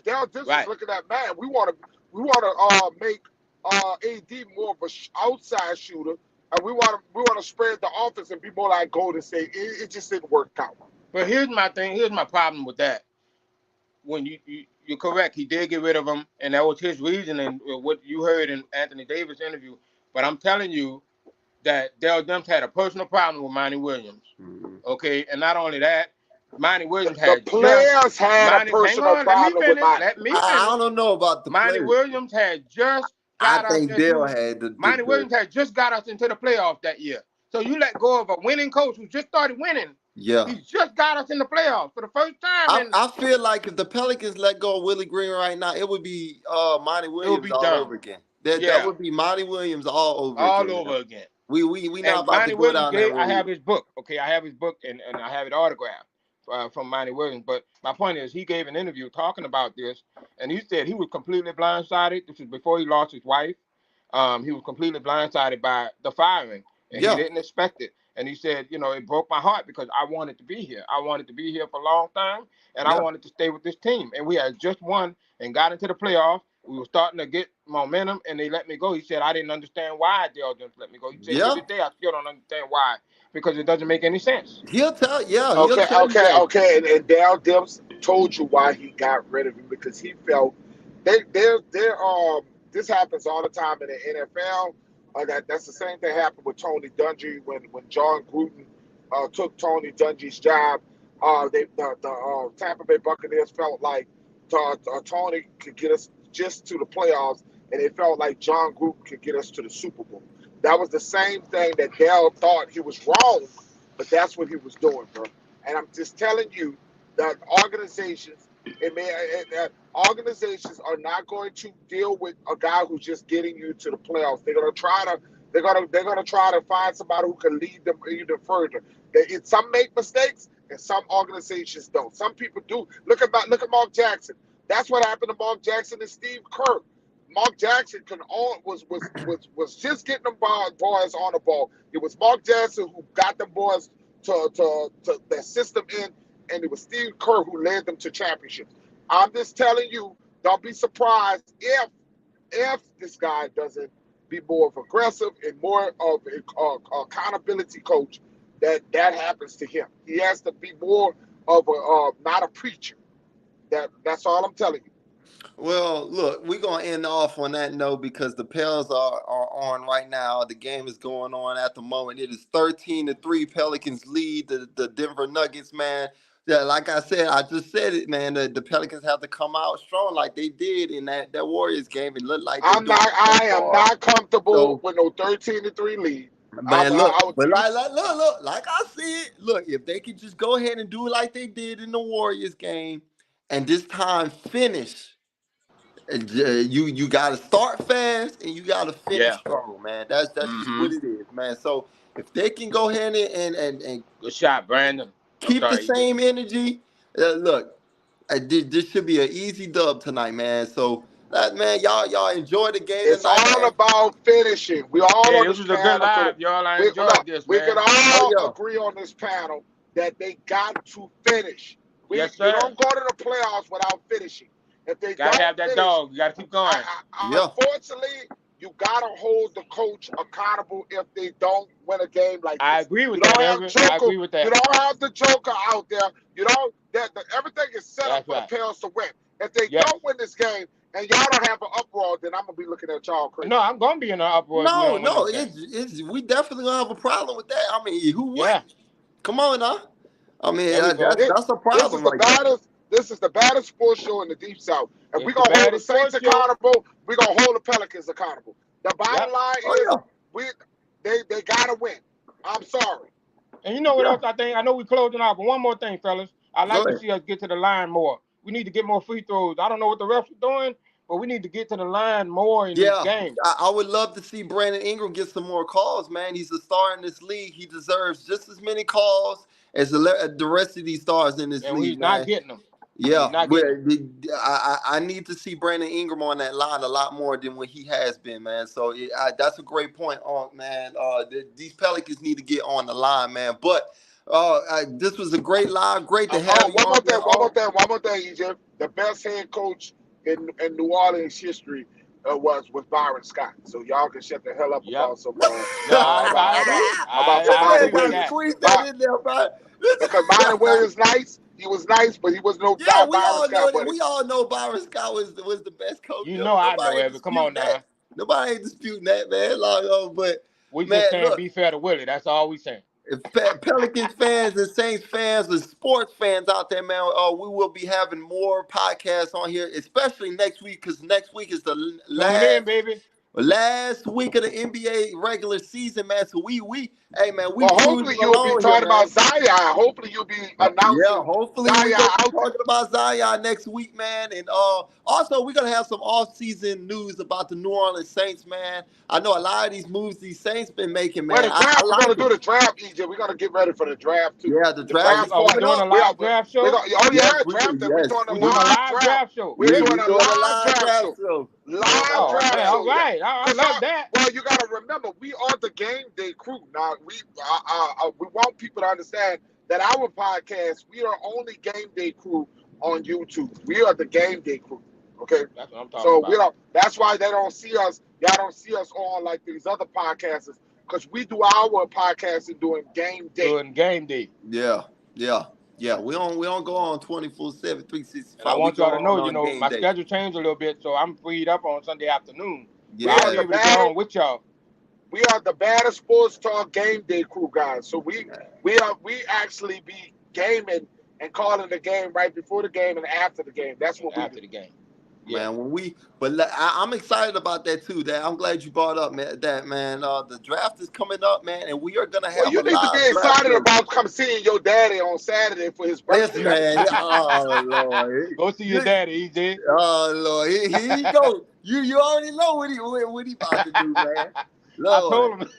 Dale Demps was looking at, man, we want to make AD more of an outside shooter, and we want to spread the offense and be more like Golden State. It just didn't work out. But here's my thing. Here's my problem with that. When you You're correct. He did get rid of him, and that was his reasoning. What you heard in Anthony Davis' interview. But I'm telling you that Dell Demps had a personal problem with Monty Williams. Mhm. Okay, and not only that, Monty Williams The had players had a hang personal on, let me problem with finish. Monty. Let me I finish. don't know about the Monty players. Williams had just I got us think Dale into had Monty Williams had just got us into the playoffs that year. So you let go of a winning coach who just started winning. yeah. He just got us in the playoffs for the first time, and I feel like if the Pelicans let go of Willie Green right now, it would be Monty it will Williams be all done. over again. That Yeah, would be Monty Williams all over all again, man. over again. We not And about to Monty go Williams down that I have road. his book. Okay, I have his book, and I have it autographed from Monty Williams. But my point is, he gave an interview talking about this, and he said he was completely blindsided. This was before he lost his wife. He was completely blindsided by the firing, and he Yeah. didn't expect it. And he said, it broke my heart because I wanted to be here. I wanted to be here for a long time, and I Yeah. wanted to stay with this team. And we had just won and got into the playoffs. We were starting to get momentum, and they let me go. He said, I didn't understand why Dale didn't let me go. He said, to Yeah. this day, I still don't understand why, because it doesn't make any sense. He'll tell you Okay, that. And Dale Demps told you why he got rid of him because he felt this happens all the time in the NFL. That's the same thing happened with Tony Dungy when John Gruden took Tony Dungy's job. The Tampa Bay Buccaneers felt like Tony could get us just to the playoffs, and they felt like John Gruden could get us to the Super Bowl. That was the same thing that Dale thought he was wrong, but that's what he was doing, bro. And I'm just telling you that organizations are not going to deal with a guy who's just getting you to the playoffs. They're gonna try to find somebody who can lead them even further. Some make mistakes and some organizations don't. Some people do. Look at Mark Jackson. That's what happened to Mark Jackson and Steve Kerr. Mark Jackson was just getting them boys on the ball. It was Mark Jackson who got them boys to their system in, and it was Steve Kerr who led them to championships. I'm just telling you, don't be surprised if this guy doesn't be more of aggressive and more of an accountability coach. That happens to him. He has to be more of a not a preacher. That's all I'm telling you. Well, look, we're gonna end off on that note because the Pels are on right now. The game is going on at the moment. It is 13-3. Pelicans lead the Denver Nuggets, man. Yeah, like I said, I just said it, man. The Pelicans have to come out strong like they did in that Warriors game. It looked like they're doing so I am far. not comfortable So, with no 13-3 lead. man, look, but You, look, like I said, look, if they could just go ahead and do it like they did in the Warriors game, and this time finish. You got to start fast and you got to finish Yeah. strong, man. That's just Mm-hmm. what it is, man. So if they can go ahead and Good shot, Brandon. I'm keep the sorry. same energy, look, this should be an easy dub tonight, man. So man, y'all enjoy the game it's tonight, all man. about finishing. We all Hey, on this this was a good panel live, y'all. I we enjoyed look, this, we can man. all Oh agree on this panel that they got to finish. Yes, You sir. don't go to the playoffs without finishing. If they Gotta don't have that finish, dog. You gotta keep going. yeah, unfortunately, you gotta hold the coach accountable if they don't win a game like I this. agree with You that, don't have Everett. I Joker. agree with You that. don't have the Joker out there. You don't. Everything is set up That's for right. the Pels to win. If they Yes. don't win this game and y'all don't have an uproar, then I'm gonna be looking at y'all crazy. No, I'm gonna be in an uproar if we don't win no, this game. it's we definitely gonna have a problem with that. I mean, who Yeah. wouldn't? Come on now. I mean, There we go. that's a This is problem the right there. baddest. This is the baddest sports show in the Deep South. If we're It's the gonna hold the baddest Saints sports show. accountable, we're gonna hold the Pelicans accountable. The bottom Yep. line Oh is yeah, they gotta win. I'm sorry. And you know what yeah. else I think? I know we're closing out, but one more thing, fellas. I'd Go like to ahead. see us get to the line more. We need to get more free throws. I don't know what the refs are doing, but we need to get to the line more in these Yeah, games. I would love to see Brandon Ingram get some more calls, man. He's a star in this league. He deserves just as many calls as the rest of these stars in this And league, he's not man. getting them. Yeah, He's not getting them. I need to see Brandon Ingram on that line a lot more than what he has been, man. So that's a great point, on man. These Pelicans need to get on the line, man. But this was a great live. Great to have you on there. One more thing, Egypt. The best head coach in New Orleans history was Byron Scott. So y'all can shut the hell up Yep. about some No, I agree. about some I Monty agree with Gotta Williams. that. squeeze that in there, man. Because Monty Williams nice. He was nice, but he was no Yeah, Byron Scott buddy. we all know Byron Scott was the best coach. You know I know, Evan. Come on now. Nobody ain't disputing that, man. But we man, just saying look, be fair to Willie. That's all we saying. If Pelicans fans and Saints fans and sports fans out there, man, we will be having more podcasts on here, especially next week, because next week is the last week of the NBA regular season, man. So we hey, man, we hopefully you'll be talking about Zion. Hopefully you'll be announcing. Yeah, hopefully we're gonna be talking about Zion next week, man. And also we're gonna have some off-season news about the New Orleans Saints, man. I know a lot of these moves these Saints been making, man. Well, the draft, we're gonna do the draft, EJ. We're gonna get ready for the draft too. Yeah, the draft. Are we doing a live draft show? Draft. We're doing a live draft show. We're doing a live draft show. Live draft show. All right, I love that. Well, you gotta remember, we are the game day crew. Now we want people to understand that our podcast, we are only game day crew on YouTube. We are the game day crew. Okay, that's what I'm talking about. That's why they don't see us. Y'all don't see us on like these other podcasters, because we do our podcasting doing game day. Yeah. We don't go on 24/7, 365. I want y'all to know, my schedule changed a little bit, so I'm freed up on Sunday afternoon. Yeah, I'll be able to go on with y'all. We are the baddest sports talk game day crew, guys. So we actually be gaming and calling the game right before the game and after the game. That's what we do. After the game. Yeah. Man, I'm excited about that too. That I'm glad you brought up, man. The draft is coming up, man, and we are gonna have. Well, you need to be excited about seeing your daddy on Saturday for his birthday. Yes, man. Oh Lord, go see your daddy, EJ. Oh Lord, here you go. You already know what he about to do, man. Lord. I told him.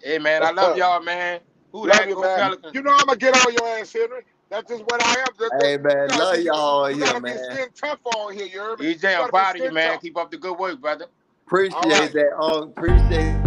Hey man, I love y'all, man. Who love you, man? Pelicans. You know I'm gonna get on your ass, Henry. That's just what I am. Hey man, love y'all here, man. You gotta be tough on here, you heard me? EJ, I'm proud of you, man. Keep up the good work, brother. Appreciate that. Appreciate